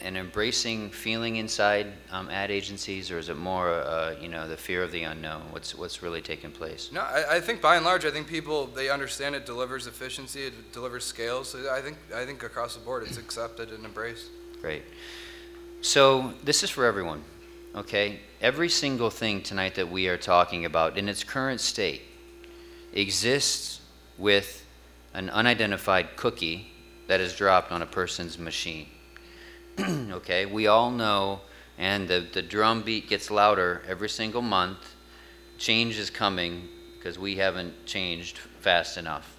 an embracing feeling inside ad agencies, or is it more, the fear of the unknown? What's really taking place? No, I think by and large, I think people, they understand it delivers efficiency, it delivers scale. So I think across the board, it's accepted and embraced. Great. So this is for everyone, okay? Every single thing tonight that we are talking about in its current state exists with an unidentified cookie that is dropped on a person's machine. Okay, we all know, and the drum beat gets louder every single month. Change is coming because we haven't changed fast enough.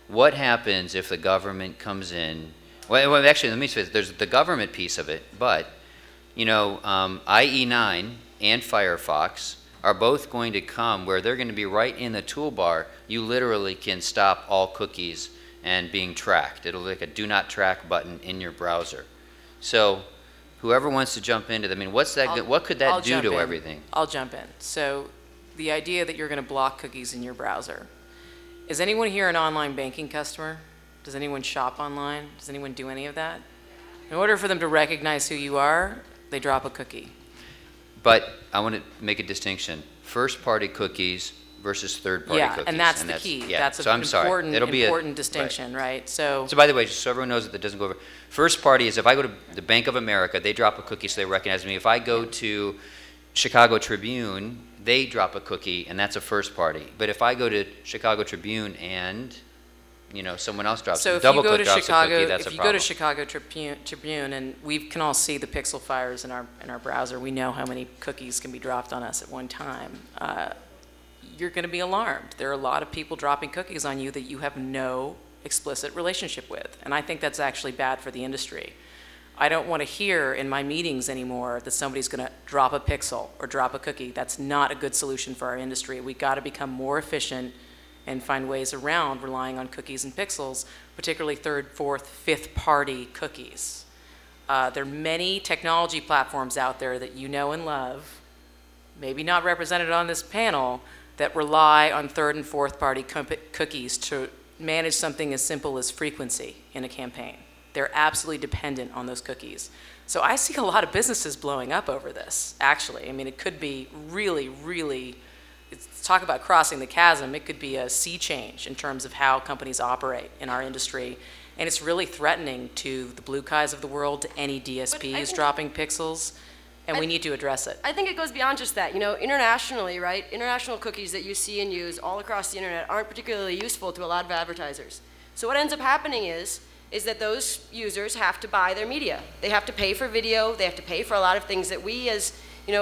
What happens if the government comes in? Well, actually, let me say this. There's the government piece of it, but IE9 and Firefox are both going to come where they're going to be right in the toolbar. You literally can stop all cookies and being tracked. It'll be like a do not track button in your browser. So whoever wants to jump into that, I mean, what could that do to everything? I'll jump in. So the idea that you're going to block cookies in your browser. Is anyone here an online banking customer? Does anyone shop online? Does anyone do any of that? In order for them to recognize who you are, they drop a cookie. But I want to make a distinction. First-party cookies versus third-party cookies. And that's the key. Yeah. That's so an I'm sorry. important distinction, right? So by the way, just so everyone knows that doesn't go over. First party is if I go to the Bank of America, they drop a cookie so they recognize me. If I go to Chicago Tribune, they drop a cookie, and that's a first party. But if I go to Chicago Tribune and someone else drops so a if you double go click to drops Chicago, a cookie, that's if a you problem. go to Chicago Tribune, and we can all see the pixel fires in our browser, we know how many cookies can be dropped on us at one time. You're going to be alarmed. There are a lot of people dropping cookies on you that you have no explicit relationship with, and I think that's actually bad for the industry. I don't want to hear in my meetings anymore that somebody's going to drop a pixel or drop a cookie. That's not a good solution for our industry. We've got to become more efficient and find ways around relying on cookies and pixels, particularly third, fourth, fifth party cookies. There are many technology platforms out there that you know and love, maybe not represented on this panel, that rely on third and fourth party cookies to manage something as simple as frequency in a campaign. They're absolutely dependent on those cookies. So I see a lot of businesses blowing up over this, actually. I mean, it could be really, really, talk about crossing the chasm, it could be a sea change in terms of how companies operate in our industry. And it's really threatening to the Blue Kais of the world, to any DSPs dropping pixels, and we need to address it. I think it goes beyond just that. Internationally, right? International cookies that you see and use all across the internet aren't particularly useful to a lot of advertisers. So what ends up happening is that those users have to buy their media. They have to pay for video. They have to pay for a lot of things that we as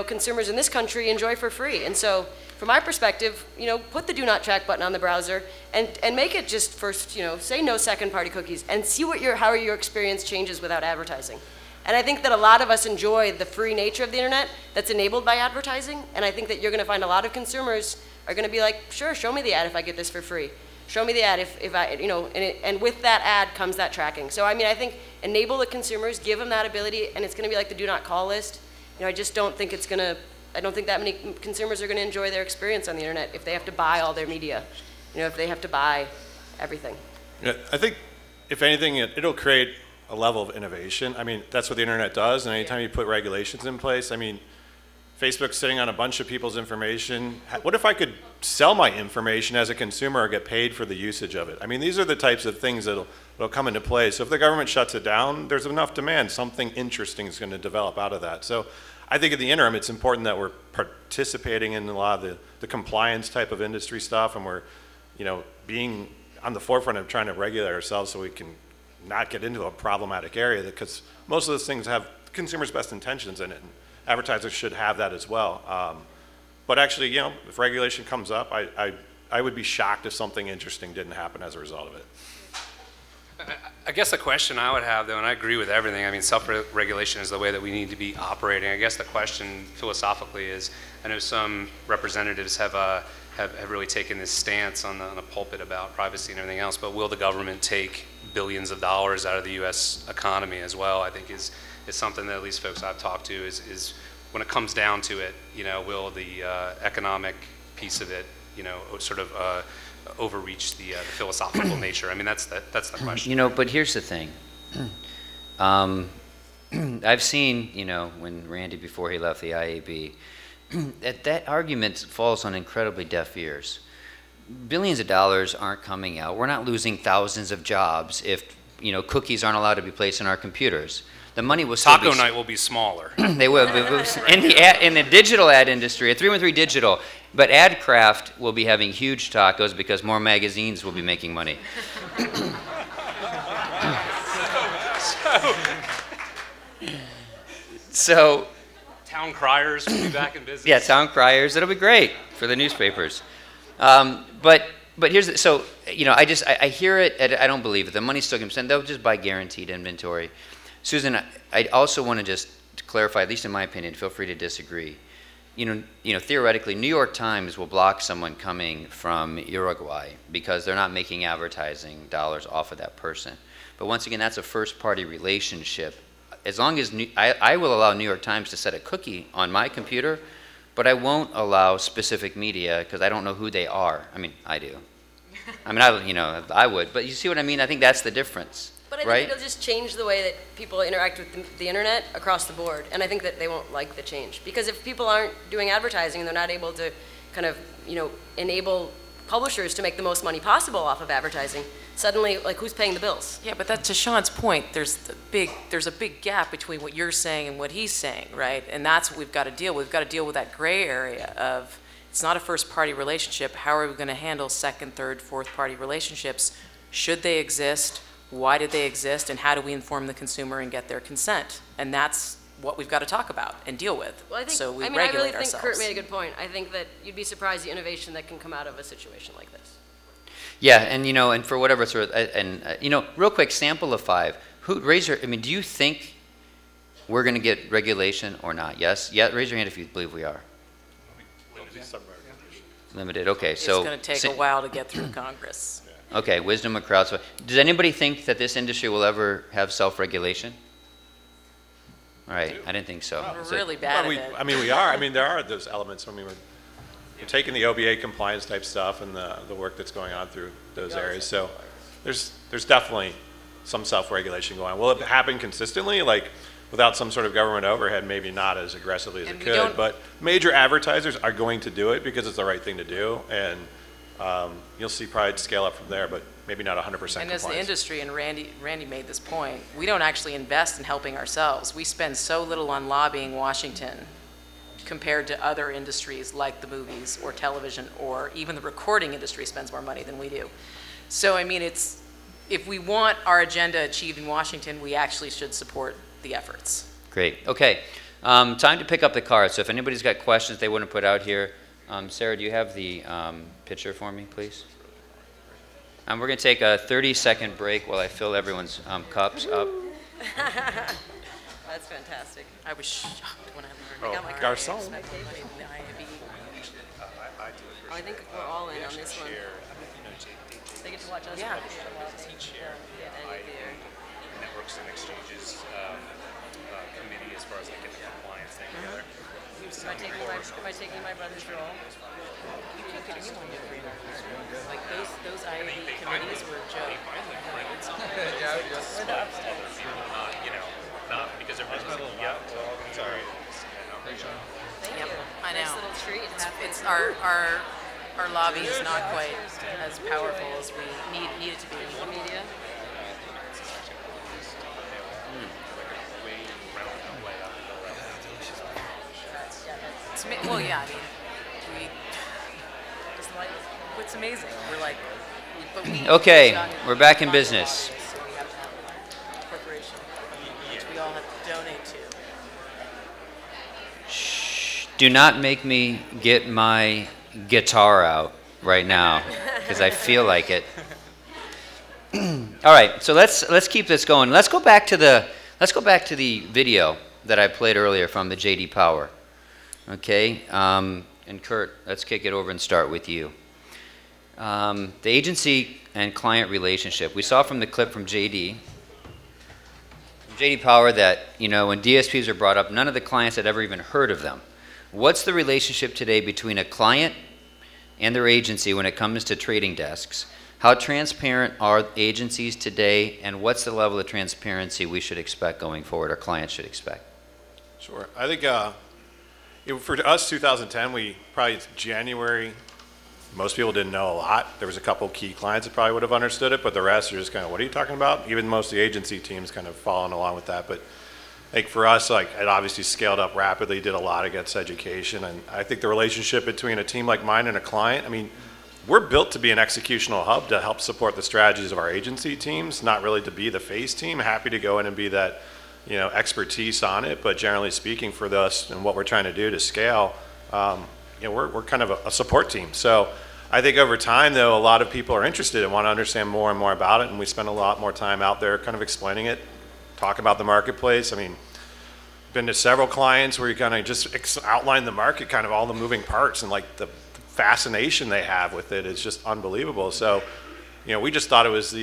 consumers in this country enjoy for free. And so from my perspective, put the do not track button on the browser and make it just first, say no second party cookies and see how your experience changes without advertising. And I think that a lot of us enjoy the free nature of the internet that's enabled by advertising. And I think that you're going to find a lot of consumers are going to be like, sure, show me the ad if I get this for free. Show me the ad if I, and with that ad comes that tracking. So I mean, I think enable the consumers, give them that ability, and it's going to be like the do not call list. I just don't think it's going to, I don't think that many consumers are going to enjoy their experience on the internet if they have to buy all their media, if they have to buy everything. Yeah, I think if anything, it'll create a level of innovation. I mean, that's what the internet does, and anytime you put regulations in place, I mean, Facebook's sitting on a bunch of people's information. What if I could sell my information as a consumer or get paid for the usage of it? I mean, these are the types of things that'll come into play. So if the government shuts it down, there's enough demand. Something interesting is going to develop out of that. So I think in the interim, it's important that we're participating in a lot of the compliance type of industry stuff, and we're, being on the forefront of trying to regulate ourselves so we can not get into a problematic area, because most of those things have consumers' best intentions in it, and advertisers should have that as well. But actually, if regulation comes up, I would be shocked if something interesting didn't happen as a result of it. I guess the question I would have, though, and I agree with everything, I mean, self-regulation is the way that we need to be operating. I guess the question philosophically is, I know some representatives have really taken this stance on the pulpit about privacy and everything else, but will the government take billions of dollars out of the U.S. economy as well, I think is something that at least folks I've talked to is when it comes down to it, will the economic piece of it, sort of overreach the philosophical nature? I mean, that's the question. But here's the thing. I've seen, when Randy, before he left the IAB, that argument falls on incredibly deaf ears. Billions of dollars aren't coming out. We're not losing thousands of jobs if, cookies aren't allowed to be placed in our computers. The money will still Taco night will be smaller. They will. In the digital ad industry, at 313 Digital, but AdCraft will be having huge tacos because more magazines will be making money. So Town criers will be back in business. Yeah, town criers. It'll be great for the newspapers. But here's the, so I hear it. I don't believe it. The money's still going to be spent. They'll just buy guaranteed inventory. Susan, I also want to just clarify, at least in my opinion. Feel free to disagree. Theoretically, New York Times will block someone coming from Uruguay because they're not making advertising dollars off of that person. But once again, that's a first-party relationship. As long as I will allow New York Times to set a cookie on my computer, but I won't allow specific media because I don't know who they are. I mean, I do. I mean, I would, but you see what I mean? I think that's the difference. But I right? think it'll just change the way that people interact with the internet across the board. And I think that they won't like the change. Because if people aren't doing advertising and they're not able to kind of, enable publishers to make the most money possible off of advertising, suddenly, like, who's paying the bills? Yeah, but that, to Shawn's point, there's a big gap between what you're saying and what he's saying, right? And that's what we've got to deal with. We've got to deal with that gray area of, it's not a first-party relationship. How are we going to handle second, third, fourth-party relationships? Should they exist? Why did they exist? And how do we inform the consumer and get their consent? And that's what we've got to talk about and deal with. Well, I think, so we I regulate really think ourselves. Kurt made a good point. I think that you'd be surprised the innovation that can come out of a situation like this. Yeah, and and for whatever it's worth, real quick, sample of 5. Do you think we're going to get regulation or not? Yes? Yeah, raise your hand if you believe we are. Limited, okay. It's So going to take a while to get through Congress. Okay, wisdom of crowds. Does anybody think that this industry will ever have self-regulation? All right, I didn't think so. We're really bad at it. We are. There are those elements. We're taking the OBA compliance type stuff and the work that's going on through those areas. So there's definitely some self-regulation going on. Will it happen consistently? Like without some sort of government overhead, maybe not as aggressively as it could. But major advertisers are going to do it because it's the right thing to do. And you'll see probably scale up from there, but maybe not 100% compliance. And as the industry, and Randy made this point, we don't actually invest in helping ourselves. We spend so little on lobbying Washington compared to other industries like the movies or television, or even the recording industry spends more money than we do. So, if we want our agenda achieved in Washington, we actually should support the efforts. Great. Okay. Time to pick up the cards. So if anybody's got questions they want to put out here, Sarah, do you have the picture for me, please? We're going to take a 30-second break while I fill everyone's cups up. That's fantastic. I was shocked when I Oh, learned. garçon. I think we're all in on this one. They get to watch us. Yeah. Each year, networks and exchanges committee as far as like getting the compliance thing together. Am I taking my brother's role? Like those IAB committees were a joke. Not because everybody's like, yeah, sorry. Yep, I know. Nice little treat. It's our lobby is not quite as powerful as we need it to be in the media. Well, yeah, it's amazing. We're like, but Okay, we're back in business. So we have to have a corporation, which we all have to donate to. Shh, do not make me get my guitar out right now, because I feel like it. All right, so let's keep this going. Let's go back to the video that I played earlier from the JD Power. Okay, and Kurt, let's kick it over and start with you. The agency and client relationship. We saw from the clip from JD Power that, when DSPs are brought up, none of the clients had ever even heard of them. What's the relationship today between a client and their agency when it comes to trading desks? How transparent are agencies today, and what's the level of transparency we should expect going forward, or clients should expect? Sure. I think for us, 2010, probably January, most people didn't know a lot. There was a couple key clients that probably would have understood it, but the rest are just kind of, what are you talking about? Even most of the agency teams kind of following along with that. But I think for us, it obviously scaled up rapidly, did a lot against education. And I think the relationship between a team like mine and a client, we're built to be an executional hub to help support the strategies of our agency teams, not really to be the face team. Happy to go in and be that, expertise on it, but generally speaking for us and what we're trying to do to scale, we're kind of a support team. So I think over time, though, a lot of people are interested and want to understand more and more about it, and we spend a lot more time out there kind of explaining it, talk about the marketplace. Been to several clients where you kind of just outline the market, kind of all the moving parts, and the fascination they have with it is just unbelievable. So, we just thought it was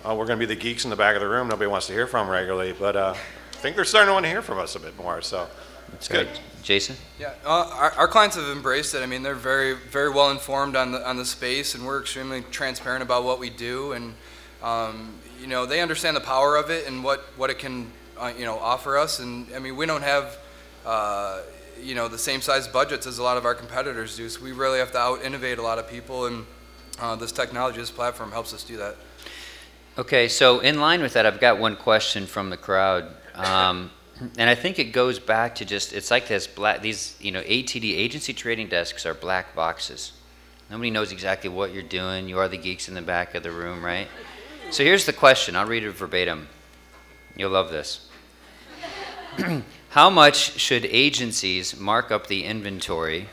we're going to be the geeks in the back of the room nobody wants to hear from regularly, but I think they're starting to want to hear from us a bit more, so it's good. Jason? Yeah, our clients have embraced it. They're very, very well informed on the space, and we're extremely transparent about what we do. And You know, they understand the power of it and what it can, you know, offer us. And I mean, we don't have, you know, the same size budgets as a lot of our competitors do. So we really have to out-innovate a lot of people, and this technology, this platform helps us do that. Okay, so in line with that, I've got one question from the crowd. And I think it goes back to just, it's like these, you know, ATD, agency trading desks, are black boxes. Nobody knows exactly what you're doing. You are the geeks in the back of the room, right? So here's the question. I'll read it verbatim. You'll love this. How much should agencies mark up the inventory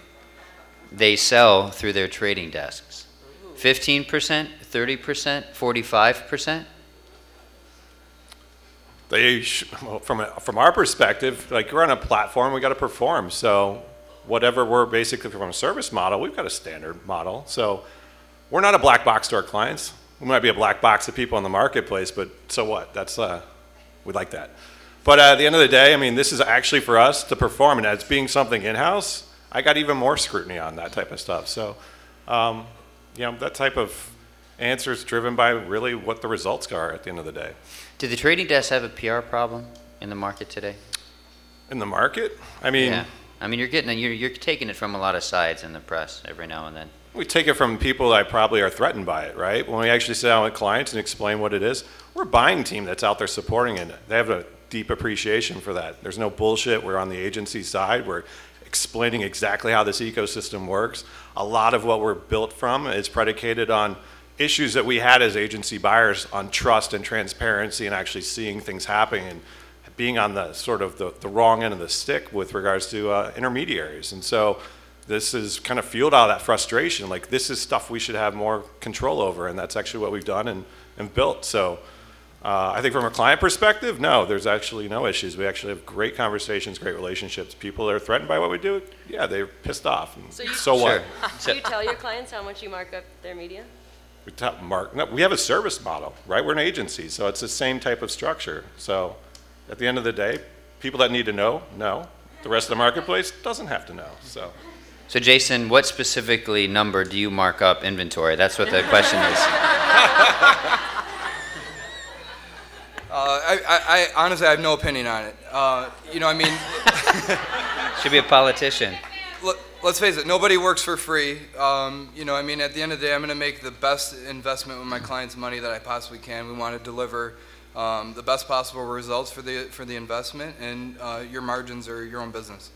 they sell through their trading desks? 15%, 30%, 45%? Well, from our perspective, like, we're on a platform, we got to perform. So whatever we're basically, from a service model, we've got a standard model. So we're not a black box to our clients. We might be a black box to people in the marketplace, but so what? That's we like that. But at the end of the day, I mean, this is actually for us to perform, and as being something in-house, I got even more scrutiny on that type of stuff. So, you know, that type of answer is driven by really what the results are at the end of the day. Do the trading desks have a PR problem in the market today? In the market? I mean, yeah. I mean, you're taking it from a lot of sides in the press every now and then. we take it from people that probably are threatened by it, right? When we actually sit down with clients and explain what it is, we're a buying team that's out there supporting it. They have a deep appreciation for that. There's no bullshit. We're on the agency side. We're explaining exactly how this ecosystem works. A lot of what we're built from is predicated on issues that we had as agency buyers on trust and transparency and actually seeing things happening and being on the sort of the wrong end of the stick with regards to intermediaries. And so this is kind of fueled out of that frustration. Like, this is stuff we should have more control over, and that's actually what we've done and built. So I think from a client perspective, no, there's actually no issues. We actually have great conversations, great relationships. People that are threatened by what we do, yeah, they're pissed off. And so what? Do you tell your clients how much you mark up their media? We have a service model, right? We're an agency, so it's the same type of structure. So at the end of the day, people that need to know. The rest of the marketplace doesn't have to know. So Jason, what specifically number do you mark up inventory? That's what the question is. I honestly, I have no opinion on it. You know, I mean, should be a politician. Let's face it, nobody works for free. You know, I mean, at the end of the day, I'm going to make the best investment with my clients' money that I possibly can. We want to deliver the best possible results for the investment, and your margins are your own business.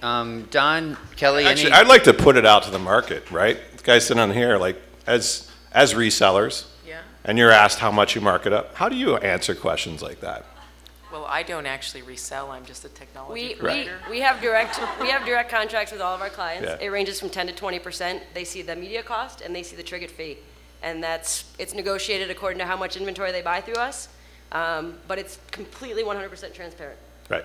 Don, Kelly, actually, I'd like to put it out to the market, right? The guys sitting on here, like, as resellers, yeah. And you're asked how much you mark it up. How do you answer questions like that? Well, I don't actually resell. I'm just a technology provider. We have direct contracts with all of our clients. Yeah. It ranges from 10 to 20%. They see the media cost and they see the Triggit fee, and it's negotiated according to how much inventory they buy through us. But it's completely 100% transparent. Right.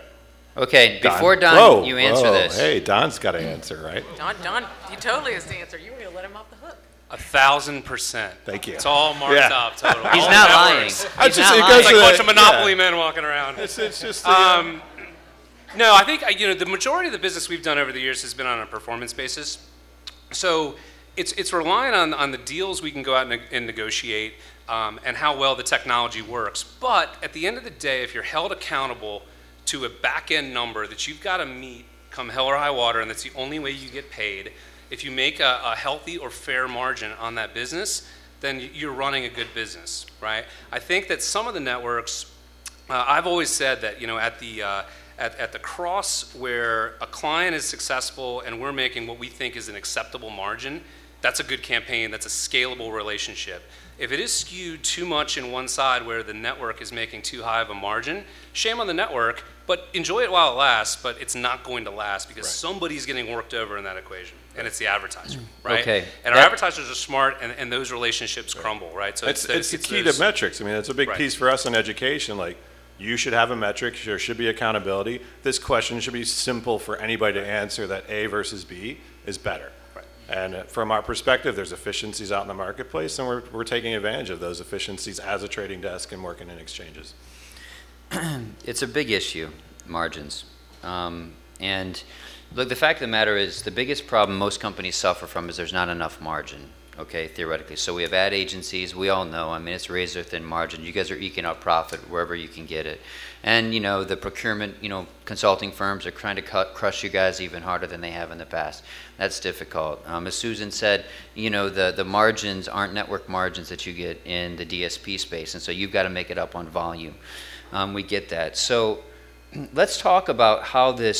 Okay. Before Don, you answer this. Hey, Don's got to answer, right? Don, he totally has to answer. You were gonna let him off the hook. 1,000%. Thank you. It's all marked up total. He's all not lying. He's not lying. It's like a bunch of Monopoly men walking around. It's just. No, I think the majority of the business we've done over the years has been on a performance basis. So it's relying on the deals we can go out and negotiate and how well the technology works. But at the end of the day, if you're held accountable to a back-end number that you've got to meet come hell or high water, and that's the only way you get paid, if you make a healthy or fair margin on that business, then you're running a good business, right? I think that some of the networks, I've always said that, at the cross where a client is successful and we're making what we think is an acceptable margin, that's a good campaign, that's a scalable relationship. If it is skewed too much in one side where the network is making too high of a margin, shame on the network, but enjoy it while it lasts, but it's not going to last because somebody's getting worked over in that equation, and it's the advertiser, right? Okay. And our advertisers are smart, and those relationships crumble, right? So it's the key to metrics. I mean, it's a big piece for us in education. Like, you should have a metric, there should be accountability. This question should be simple for anybody to answer, that A versus B is better. And from our perspective, there's efficiencies out in the marketplace, and we're taking advantage of those efficiencies as a trading desk and working in exchanges. It's a big issue, margins. And look, the fact of the matter is the biggest problem most companies suffer from is there's not enough margin. okay, theoretically. So we have ad agencies, we all know, I mean, it's razor thin margin. You guys are eking out profit wherever you can get it. And, you know, the procurement, you know, consulting firms are trying to crush you guys even harder than they have in the past. That's difficult. As Susan said, you know, the margins aren't network margins that you get in the DSP space, and so you've got to make it up on volume. We get that. So let's talk about how the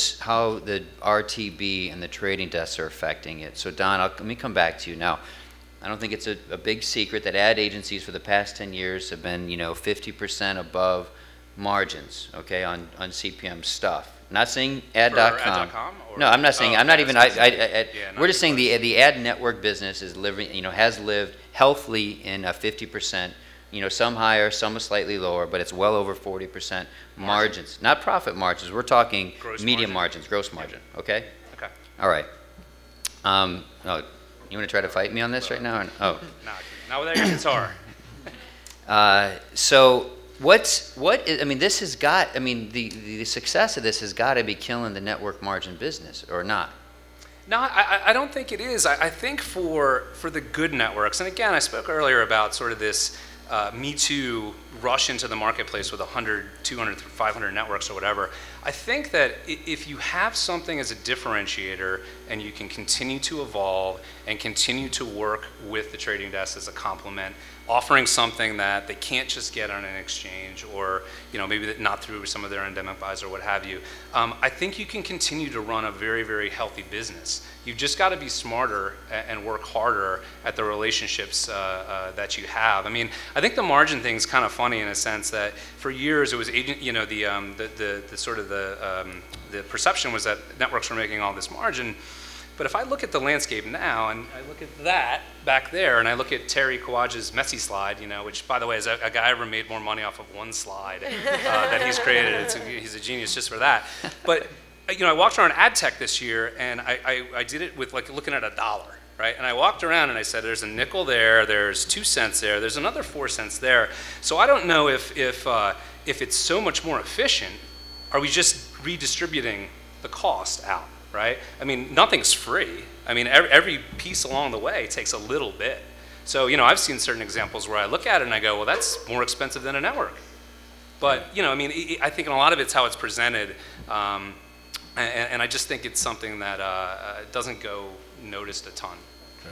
RTB and the trading desks are affecting it. So Don, let me come back to you now. I don't think it's a big secret that ad agencies for the past 10 years have been, you know, 50% above margins, okay, on CPM stuff. Not saying ad.com. No, I'm not saying. I'm not even. We're just saying the ad network business is living, you know, has lived healthily in a 50%. You know, some higher, some slightly lower, but it's well over 40% margins. Not profit margins. We're talking media margins, gross margin. Okay. Okay. All right. Oh, you want to try to fight me on this right now? Or, oh. No, not without your guitar. So I mean, this has got, I mean, the success of this has got to be killing the network margin business, or not? No, I don't think it is. I think for the good networks, and again, I spoke earlier about sort of this Me Too rush into the marketplace with 100, 200, 500 networks or whatever. I think that if you have something as a differentiator and you can continue to evolve and continue to work with the trading desk as a complement, offering something that they can't just get on an exchange, or, you know, maybe not through some of their endemic buys or what have you, I think you can continue to run a very, very healthy business. You've just got to be smarter and work harder at the relationships that you have. I mean, I think the margin thing is kind of funny in a sense that for years it was agent, you know, the sort of the perception was that networks were making all this margin. But if I look at the landscape now, and I look at that back there, and I look at Terry Kawaja's messy slide, you know, which, by the way, is a guy ever made more money off of one slide that he's created. He's a genius just for that. But, you know, I walked around ad tech this year, and I did it with, like, looking at $1, right? And I walked around, and I said, there's a nickel there, there's 2 cents there, there's another 4 cents there. So I don't know if it's so much more efficient, are we just redistributing the cost out? Right? I mean, nothing's free. I mean, every piece along the way takes a little bit. So, you know, I've seen certain examples where I look at it and I go, well, that's more expensive than a network. But, you know, I mean, I think in a lot of it's how it's presented. And I just think it's something that doesn't go noticed a ton.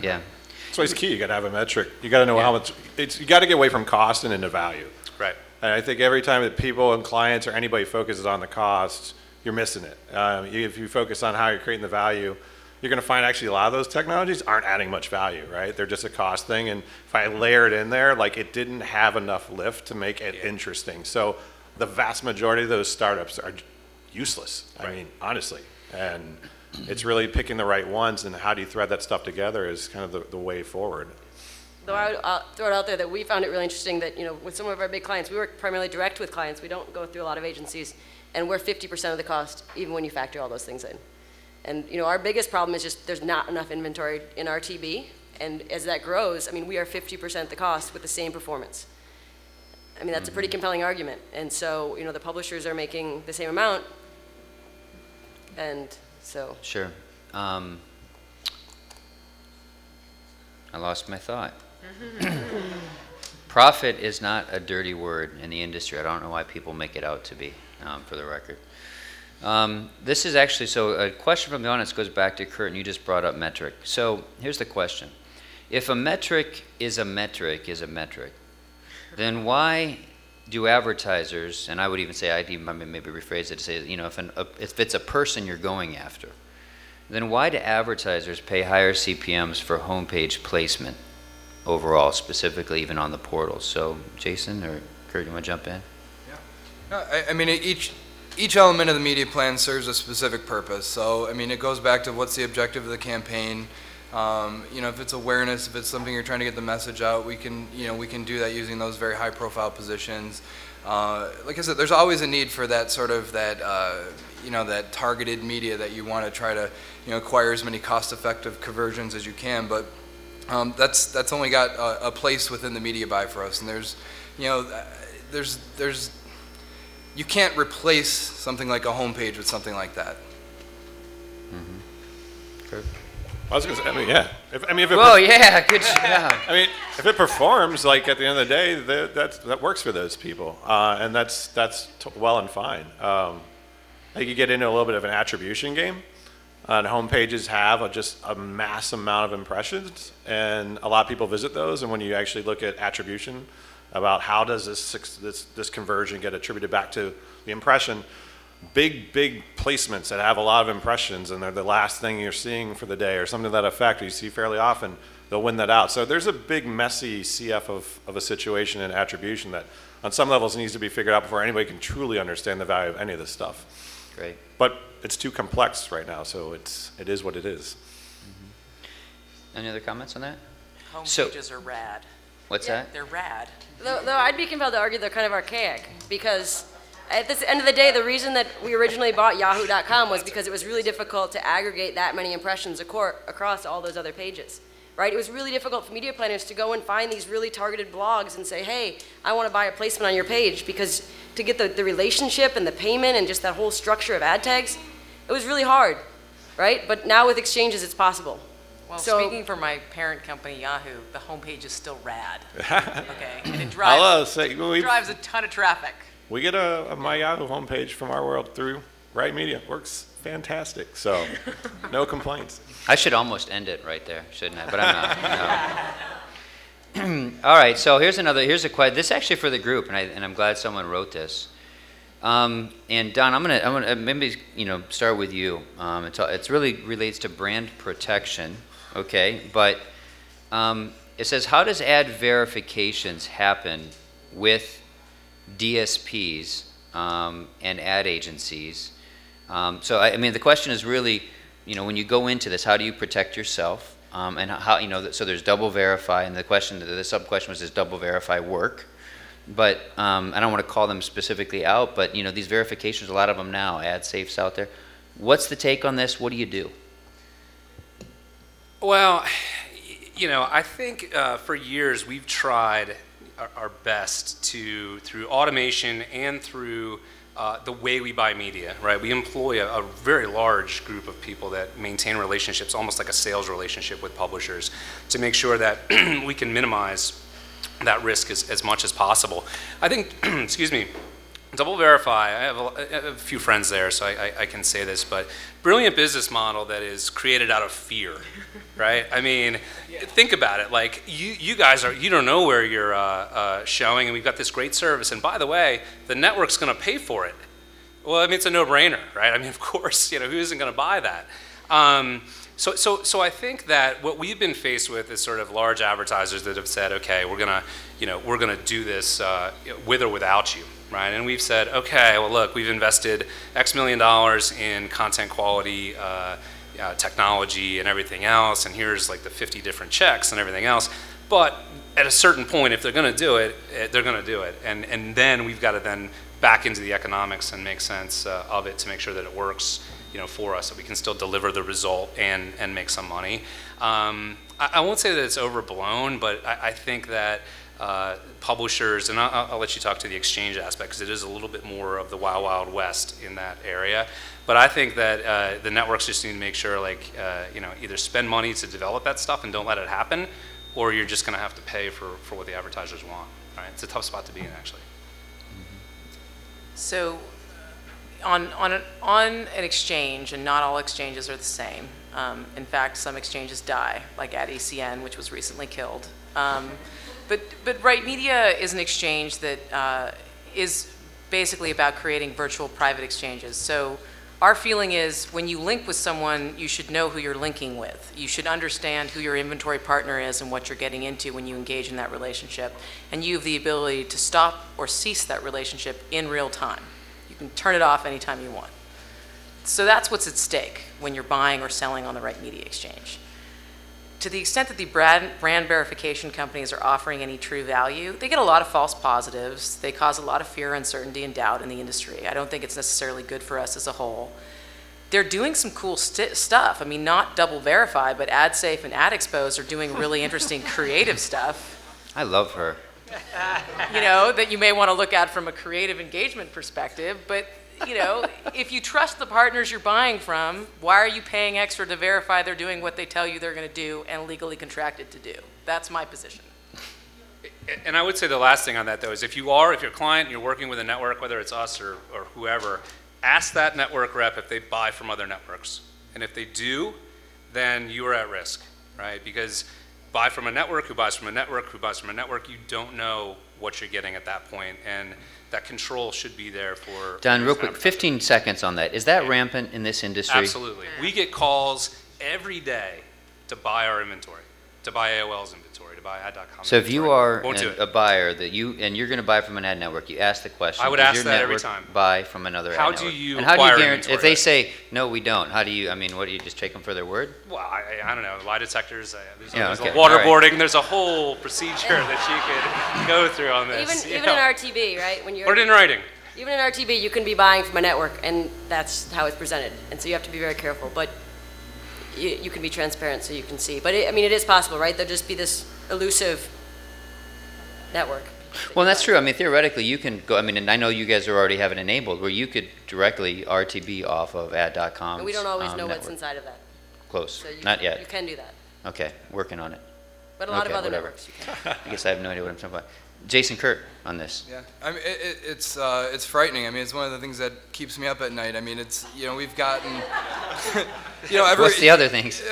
Yeah. That's why it's key. You got to have a metric. You got to know how much. You got to get away from cost and into value. Right. And I think every time that people and clients or anybody focuses on the costs, you're missing it. If you focus on how you're creating the value, you're going to find actually a lot of those technologies aren't adding much value, right? They're just a cost thing. And if I layer it in there, like, it didn't have enough lift to make it interesting. So the vast majority of those startups are useless. Right. I mean, honestly. And it's really picking the right ones, and how do you thread that stuff together is kind of the way forward. Though I'll throw it out there that we found it really interesting that, you know, with some of our big clients, we work primarily direct with clients. We don't go through a lot of agencies. And we're 50% of the cost, even when you factor all those things in. And, you know, our biggest problem is just there's not enough inventory in RTB. And as that grows, I mean, we are 50% the cost with the same performance. I mean, that's a pretty compelling argument. And so, you know, the publishers are making the same amount. And so. Sure. I lost my thought. Profit is not a dirty word in the industry. I don't know why people make it out to be. For the record. This is actually, so a question from the audience goes back to Kurt, and you just brought up metric. So here's the question. If a metric is a metric, then why do advertisers, and I would even say, I'd even maybe rephrase it to say, you know, if it's a person you're going after, then why do advertisers pay higher CPMs for homepage placement overall, specifically even on the portals? So Jason or Kurt, you want to jump in? I mean, each element of the media plan serves a specific purpose. So, I mean, it goes back to what's the objective of the campaign. You know, if it's awareness, if it's something you're trying to get the message out, we can do that using those very high-profile positions. Like I said, there's always a need for that sort of you know, that targeted media that you want to try to, you know, acquire as many cost-effective conversions as you can. But that's only got a place within the media buy for us. And there's, you know, there's you can't replace something like a homepage with something like that. Mm-hmm. Kurt? I was going to say, I mean, yeah. If it Whoa, yeah, good job. I mean, if it performs, like at the end of the day, that works for those people, and that's well and fine. I think you get into a little bit of an attribution game. And home pages have just a mass amount of impressions, and a lot of people visit those. And when you actually look at attribution about how does this conversion get attributed back to the impression, big placements that have a lot of impressions and they're the last thing you're seeing for the day or something to that effect, you see fairly often, they'll win that out. So there's a big messy CF of a situation in attribution that on some levels needs to be figured out before anybody can truly understand the value of any of this stuff. Great. But it's too complex right now, so it is what it is. Mm-hmm. Any other comments on that? Home pages are rad. What's that? They're rad. Though I'd be compelled to argue they're kind of archaic, because at the end of the day, the reason that we originally bought Yahoo.com was because it was really difficult to aggregate that many impressions across all those other pages, right? It was really difficult for media planners to go and find these really targeted blogs and say, hey, I want to buy a placement on your page, because to get the relationship and the payment and just that whole structure of ad tags, it was really hard, right? But now with exchanges, it's possible. Well, speaking for my parent company, Yahoo, the homepage is still rad. Okay, and it drives a ton of traffic. We get a My Yahoo homepage from our world through Right Media. Works fantastic, so no complaints. I should almost end it right there, shouldn't I? But I'm not. No. All right, so here's a question. This is actually for the group, and I'm glad someone wrote this. And Don, I'm gonna maybe start with you. It's really relates to brand protection, okay? But it says, how does ad verifications happen with DSPs and ad agencies? So I mean, the question is really, when you go into this, how do you protect yourself? And how, so there's double verify, and the sub question was, does double verify work? But I don't want to call them specifically out, but these verifications, a lot of them now, ad safes out there. What's the take on this? What do you do? Well, I think for years we've tried our best to, through automation and through the way we buy media, right? We employ a very large group of people that maintain relationships, almost like a sales relationship with publishers, to make sure that we can minimize that risk as much as possible. I think, excuse me, Double Verify, I have a few friends there, so I can say this, but brilliant business model that is created out of fear, right? I mean, think about it. Like, you guys you don't know where you're showing, and we've got this great service, and by the way, the network's gonna pay for it. Well, I mean, it's a no-brainer, right? I mean, of course, who isn't gonna buy that? So I think that what we've been faced with is sort of large advertisers that have said, okay, we're gonna do this with or without you, right? And we've said, okay, well look, we've invested X million dollars in content quality, technology, and everything else, and here's like the 50 different checks and everything else. But at a certain point, if they're gonna do it, they're gonna do it, and then we've got to then back into the economics and make sense of it to make sure that it works, for us, so we can still deliver the result and make some money. I won't say that it's overblown, but I think that publishers, and I'll let you talk to the exchange aspect, because it is a little bit more of the wild, wild west in that area. But I think that the networks just need to make sure, either spend money to develop that stuff and don't let it happen, or you're just going to have to pay for what the advertisers want. Right? It's a tough spot to be in, actually. So, on an exchange, and not all exchanges are the same. In fact, some exchanges die, like AdECN, which was recently killed. But Right Media is an exchange that is basically about creating virtual private exchanges. So our feeling is, when you link with someone, you should know who you're linking with. You should understand who your inventory partner is and what you're getting into when you engage in that relationship. And you have the ability to stop or cease that relationship in real time. You can turn it off anytime you want. So that's what's at stake when you're buying or selling on the Right Media exchange. To the extent that the brand verification companies are offering any true value, they get a lot of false positives. They cause a lot of fear, uncertainty, and doubt in the industry. I don't think it's necessarily good for us as a whole. They're doing some cool stuff. I mean, not Double Verify, but AdSafe and AdExpose are doing really interesting creative stuff. I love her. That you may want to look at from a creative engagement perspective, but you know, if you trust the partners you're buying from, why are you paying extra to verify they're doing what they tell you they're going to do and legally contracted to do? That's my position. And I would say the last thing on that, though, is if you're a client and you're working with a network, whether it's us or whoever, ask that network rep if they buy from other networks. And if they do, then you are at risk, right? Because buy from a network, who buys from a network, who buys from a network, you don't know what you're getting at that point. And that control should be there for... Don, real quick, 15 seconds on that. Is that rampant in this industry? Absolutely. We get calls every day to buy our inventory, to buy AOL's inventory, to buy ad.com. So if you are Won't do it. a buyer and you're going to buy from an ad network, you ask the question. I would does ask your that every network time. Buy from another ad How network? do you and how do acquire you guarantee if inventory? they say no, we don't? How do you? I mean, what do you just take them for their word? Well, I don't know. Lie detectors. There's okay. waterboarding. All right. There's a whole procedure that you could go through on this. Even in RTB, right? When you're Put it in writing. Even in RTB, you can be buying from a network, and that's how it's presented. And so you have to be very careful. But you can be transparent so you can see. But I mean, it is possible, right? There'll just be this elusive network. Well, that's true. I mean, theoretically, you can go. I mean, and I know you guys already have it enabled, where you could directly RTB off of ad.com. And we don't always know what's inside of that. Close. So Not yet. You can do that. Okay, working on it. But a lot of other whatever. networks you can. I guess I have no idea what I'm talking about. Jason Kurt on this. Yeah, I mean, it's frightening. I mean, it's one of the things that keeps me up at night. I mean, it's, you know, we've gotten, you know, What's the other things?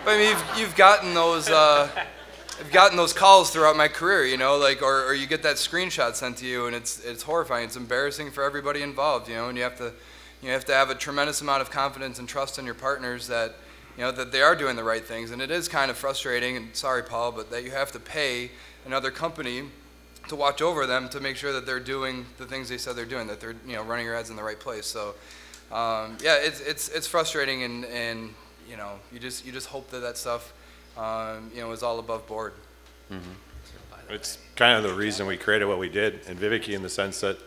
I mean, you've gotten those, I've gotten those calls throughout my career, you know, like, or you get that screenshot sent to you, and it's horrifying. It's embarrassing for everybody involved, you know, and you have to have a tremendous amount of confidence and trust in your partners that, you know, that they are doing the right things. And it is kind of frustrating, and sorry, Paul, but that you have to pay another company to watch over them to make sure that they're doing the things they said they're doing, that they're, you know, running your ads in the right place. So, yeah, it's frustrating, and you know, you just hope that stuff, you know, is all above board. Mm-hmm. It's kind of the reason we created what we did in Vivaki, in the sense that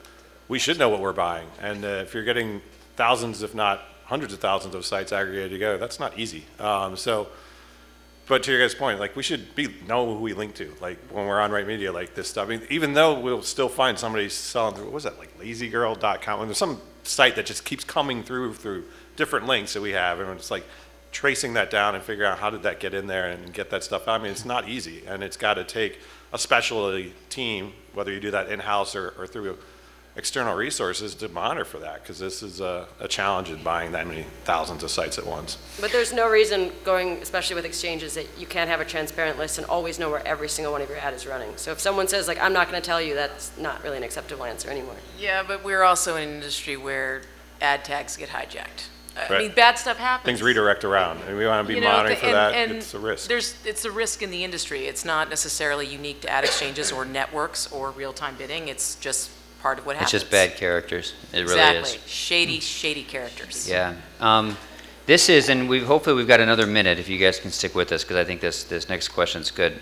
we should know what we're buying, and if you're getting thousands, if not hundreds of thousands of sites aggregated together, that's not easy. But to your guys' point, like, we should know who we link to. Like, when we're on Right Media, like this stuff. I mean, even though we'll still find somebody selling through, what was that, like lazygirl.com? And there's some site that just keeps coming through different links that we have, and it's like tracing that down and figuring out how did that get in there and get that stuff out. I mean, it's not easy, and it's got to take a specialty team, whether you do that in-house or through external resources, to monitor for that, because this is a challenge in buying that many thousands of sites at once. But there's no reason going, especially with exchanges, that you can't have a transparent list and always know where every single one of your ad is running. So if someone says, like, I'm not going to tell you, that's not really an acceptable answer anymore. Yeah, but we're also in an industry where ad tags get hijacked. I Right. mean, bad stuff happens. Things redirect around, and we want to be monitoring for that. It's a risk. It's a risk in the industry. It's not necessarily unique to ad exchanges or networks or real-time bidding. It's just part of what happens. It's just bad characters. It really is. Exactly. Shady characters. Yeah. This is, and hopefully we've got another minute if you guys can stick with us, because I think this next question's good.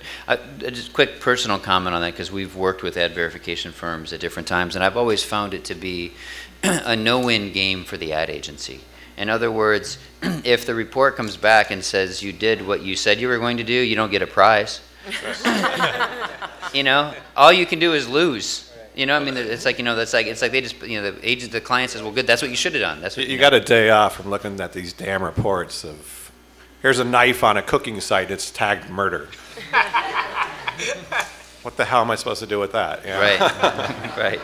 Just a quick personal comment on that, because we've worked with ad verification firms at different times, and I've always found it to be a no-win game for the ad agency. In other words, if the report comes back and says you did what you said you were going to do, you don't get a prize. You know, all you can do is lose. You know, I mean, it's like, you know, it's like they just, you know, the client says, well, good, that's what you should have done. That's what you got a day off from looking at these damn reports of, here's a knife on a cooking site, it's tagged murder. What the hell am I supposed to do with that? You know? Right,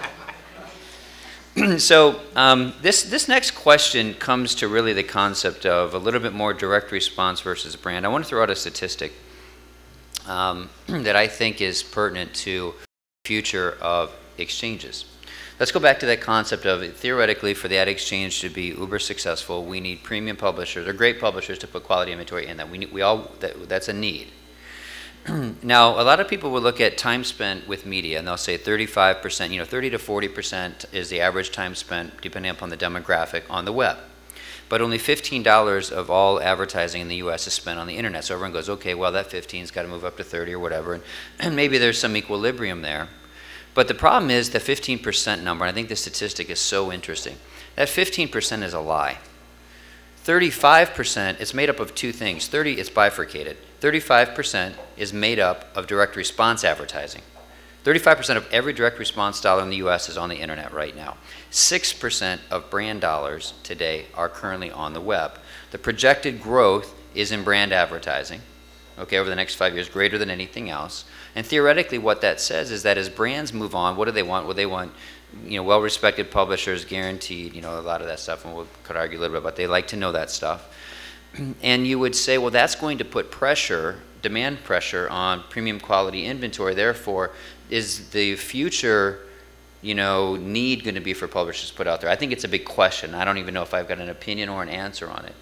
right. So this next question comes to really the concept of a little bit more direct response versus brand. I want to throw out a statistic that I think is pertinent to the future of exchanges. Let's go back to that concept of, theoretically, for the ad exchange to be uber successful, we need premium publishers or great publishers to put quality inventory in that. That's a need. Now, a lot of people will look at time spent with media, and they'll say 35%, you know, 30 to 40% is the average time spent, depending upon the demographic, on the web. But only $15 of all advertising in the U.S. is spent on the internet. So everyone goes, okay, well, that 15's got to move up to 30 or whatever, and maybe there's some equilibrium there. But the problem is the 15% number, and I think the statistic is so interesting. That 15% is a lie. 35%, it's made up of two things. It's bifurcated. 35% is made up of direct response advertising. 35% of every direct response dollar in the US is on the internet right now. 6% of brand dollars today are currently on the web. The projected growth is in brand advertising, okay, over the next 5 years, greater than anything else. And theoretically, what that says is that as brands move on, what do they want? Well, they want, you know, well-respected publishers, guaranteed, you know, a lot of that stuff, and we could argue a little bit about, they like to know that stuff. And you would say, well, that's going to put pressure, demand pressure on premium quality inventory. Therefore, is the future, you know, need going to be for publishers to put out there? I think it's a big question. I don't even know if I've got an opinion or an answer on it.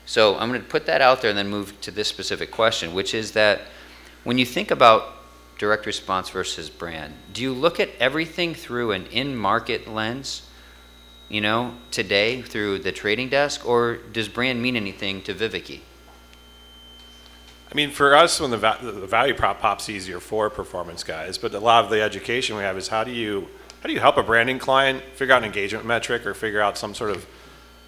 So I'm going to put that out there and then move to this specific question, which is that when you think about direct response versus brand, do you look at everything through an in-market lens, you know, today through the trading desk, or does brand mean anything to Vivaki? I mean, for us, when the value prop pops easier for performance guys, but a lot of the education we have is how do you help a branding client figure out an engagement metric or figure out some sort of,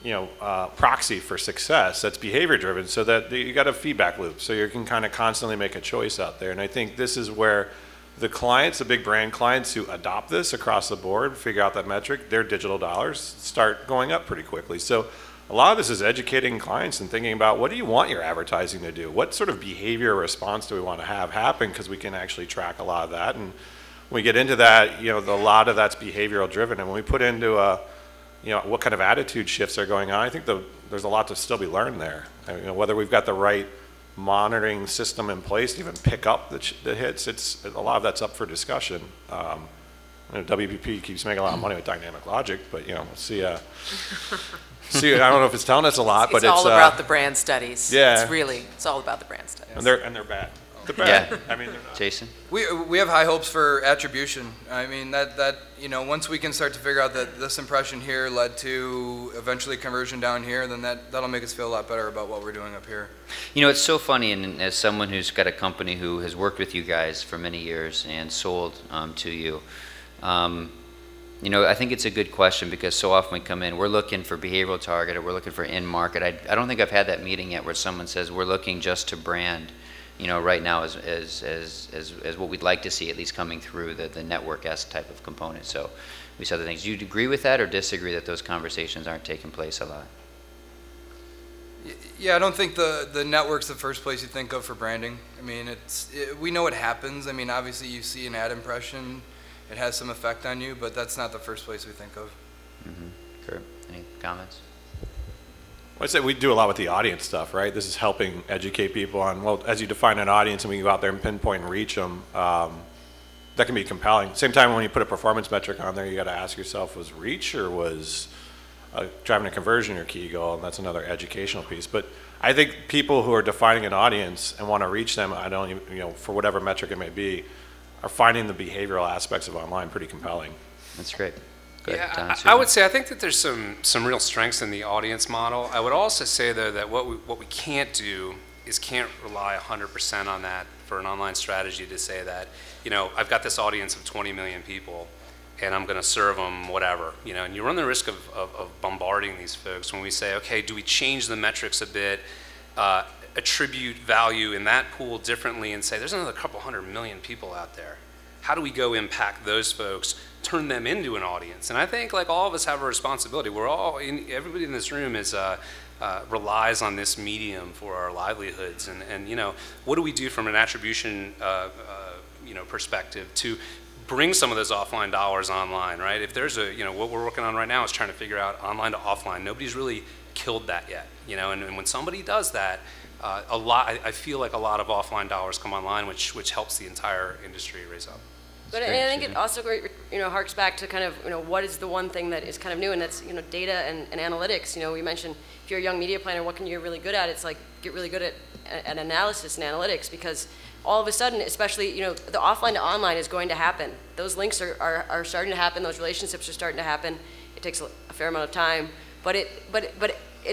you know, proxy for success that's behavior driven, so that you got a feedback loop, so you can kind of constantly make a choice out there. And I think this is where the clients, the big brand clients who adopt this across the board, figure out that metric, their digital dollars start going up pretty quickly. So a lot of this is educating clients and thinking about, what do you want your advertising to do? What sort of behavior response do we want to have happen? Because we can actually track a lot of that. And when we get into that, you know, a lot of that's behavioral driven. And when we put into you know, what kind of attitude shifts are going on, I think there's a lot to still be learned there. I mean, you know, whether we've got the right monitoring system in place to even pick up the hits, a lot of that's up for discussion. You know, WPP keeps making a lot of money with dynamic logic, but, you know, we'll see. See, I don't know if it's telling us a lot, but it's all about the brand studies. Yeah, it's all about the brand studies. And they're bad. They're bad. Yeah. I mean, they're not. Jason? We have high hopes for attribution. I mean, that you know, once we can start to figure out that this impression here led to eventually conversion down here, then that'll make us feel a lot better about what we're doing up here. You know, it's so funny, and as someone who's got a company who has worked with you guys for many years and sold to you, you know, I think it's a good question, because so often we come in, we're looking for behavioral target, or we're looking for in-market. I don't think I've had that meeting yet where someone says we're looking just to brand, you know, right now as what we'd like to see, at least coming through the network-esque type of component. So we saw other things. Do you agree with that, or disagree that those conversations aren't taking place a lot? Yeah, I don't think the network's the first place you think of for branding. I mean, we know what happens. I mean, obviously you see an ad impression, it has some effect on you, but that's not the first place we think of. Mm-hmm. Sure. Any comments? Well, I'd say we do a lot with the audience stuff, right? This is helping educate people on, well, as you define an audience and we go out there and pinpoint and reach them, that can be compelling. Same time when you put a performance metric on there, you got to ask yourself, was reach or was driving a conversion your key goal? And that's another educational piece. But I think people who are defining an audience and want to reach them, I don't even, you know, for whatever metric it may be, are finding the behavioral aspects of online pretty compelling. That's great. Yeah, I would say I think that there's some real strengths in the audience model. I would also say, though, that what we can't do is can't rely 100% on that for an online strategy to say that, you know, I've got this audience of 20 million people and I'm going to serve them whatever, you know, and you run the risk of bombarding these folks when we say, okay, do we change the metrics a bit, attribute value in that pool differently, and say there's another couple 100 million people out there. How do we go impact those folks, turn them into an audience? And I think, like, all of us have a responsibility. Everybody in this room is relies on this medium for our livelihoods, and you know, what do we do from an attribution you know, perspective to bring some of those offline dollars online, right? If there's a, you know, what we're working on right now is trying to figure out online to offline. Nobody's really killed that yet, you know, and when somebody does that, I feel like a lot of offline dollars come online, which helps the entire industry raise up. But I think it also, you know, harks back to kind of, you know, what is the one thing that is kind of new, and that's, you know, data and analytics. You know, we mentioned if you're a young media planner, what can you get really good at? It's like get really good at analysis and analytics, because all of a sudden, especially, you know, the offline to online is going to happen. Those links are starting to happen. Those relationships are starting to happen. It takes a fair amount of time, but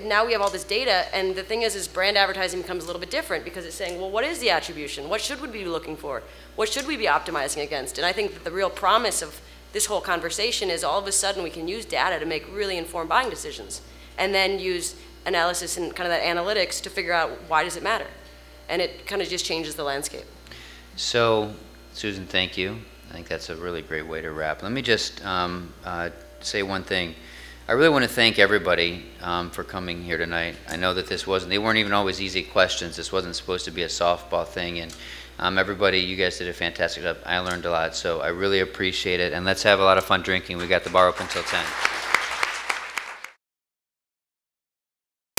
now we have all this data, and the thing is brand advertising becomes a little bit different, because it's saying, well, what is the attribution? What should we be looking for? What should we be optimizing against? And I think that the real promise of this whole conversation is all of a sudden we can use data to make really informed buying decisions, and then use analysis and kind of that analytics to figure out why does it matter. And it kind of just changes the landscape. So, Susan, thank you. I think that's a really great way to wrap. Let me just say one thing. I really want to thank everybody for coming here tonight. I know that they weren't even always easy questions. This wasn't supposed to be a softball thing, and everybody, you guys did a fantastic job. I learned a lot, so I really appreciate it, and let's have a lot of fun drinking. We got the bar open till 10.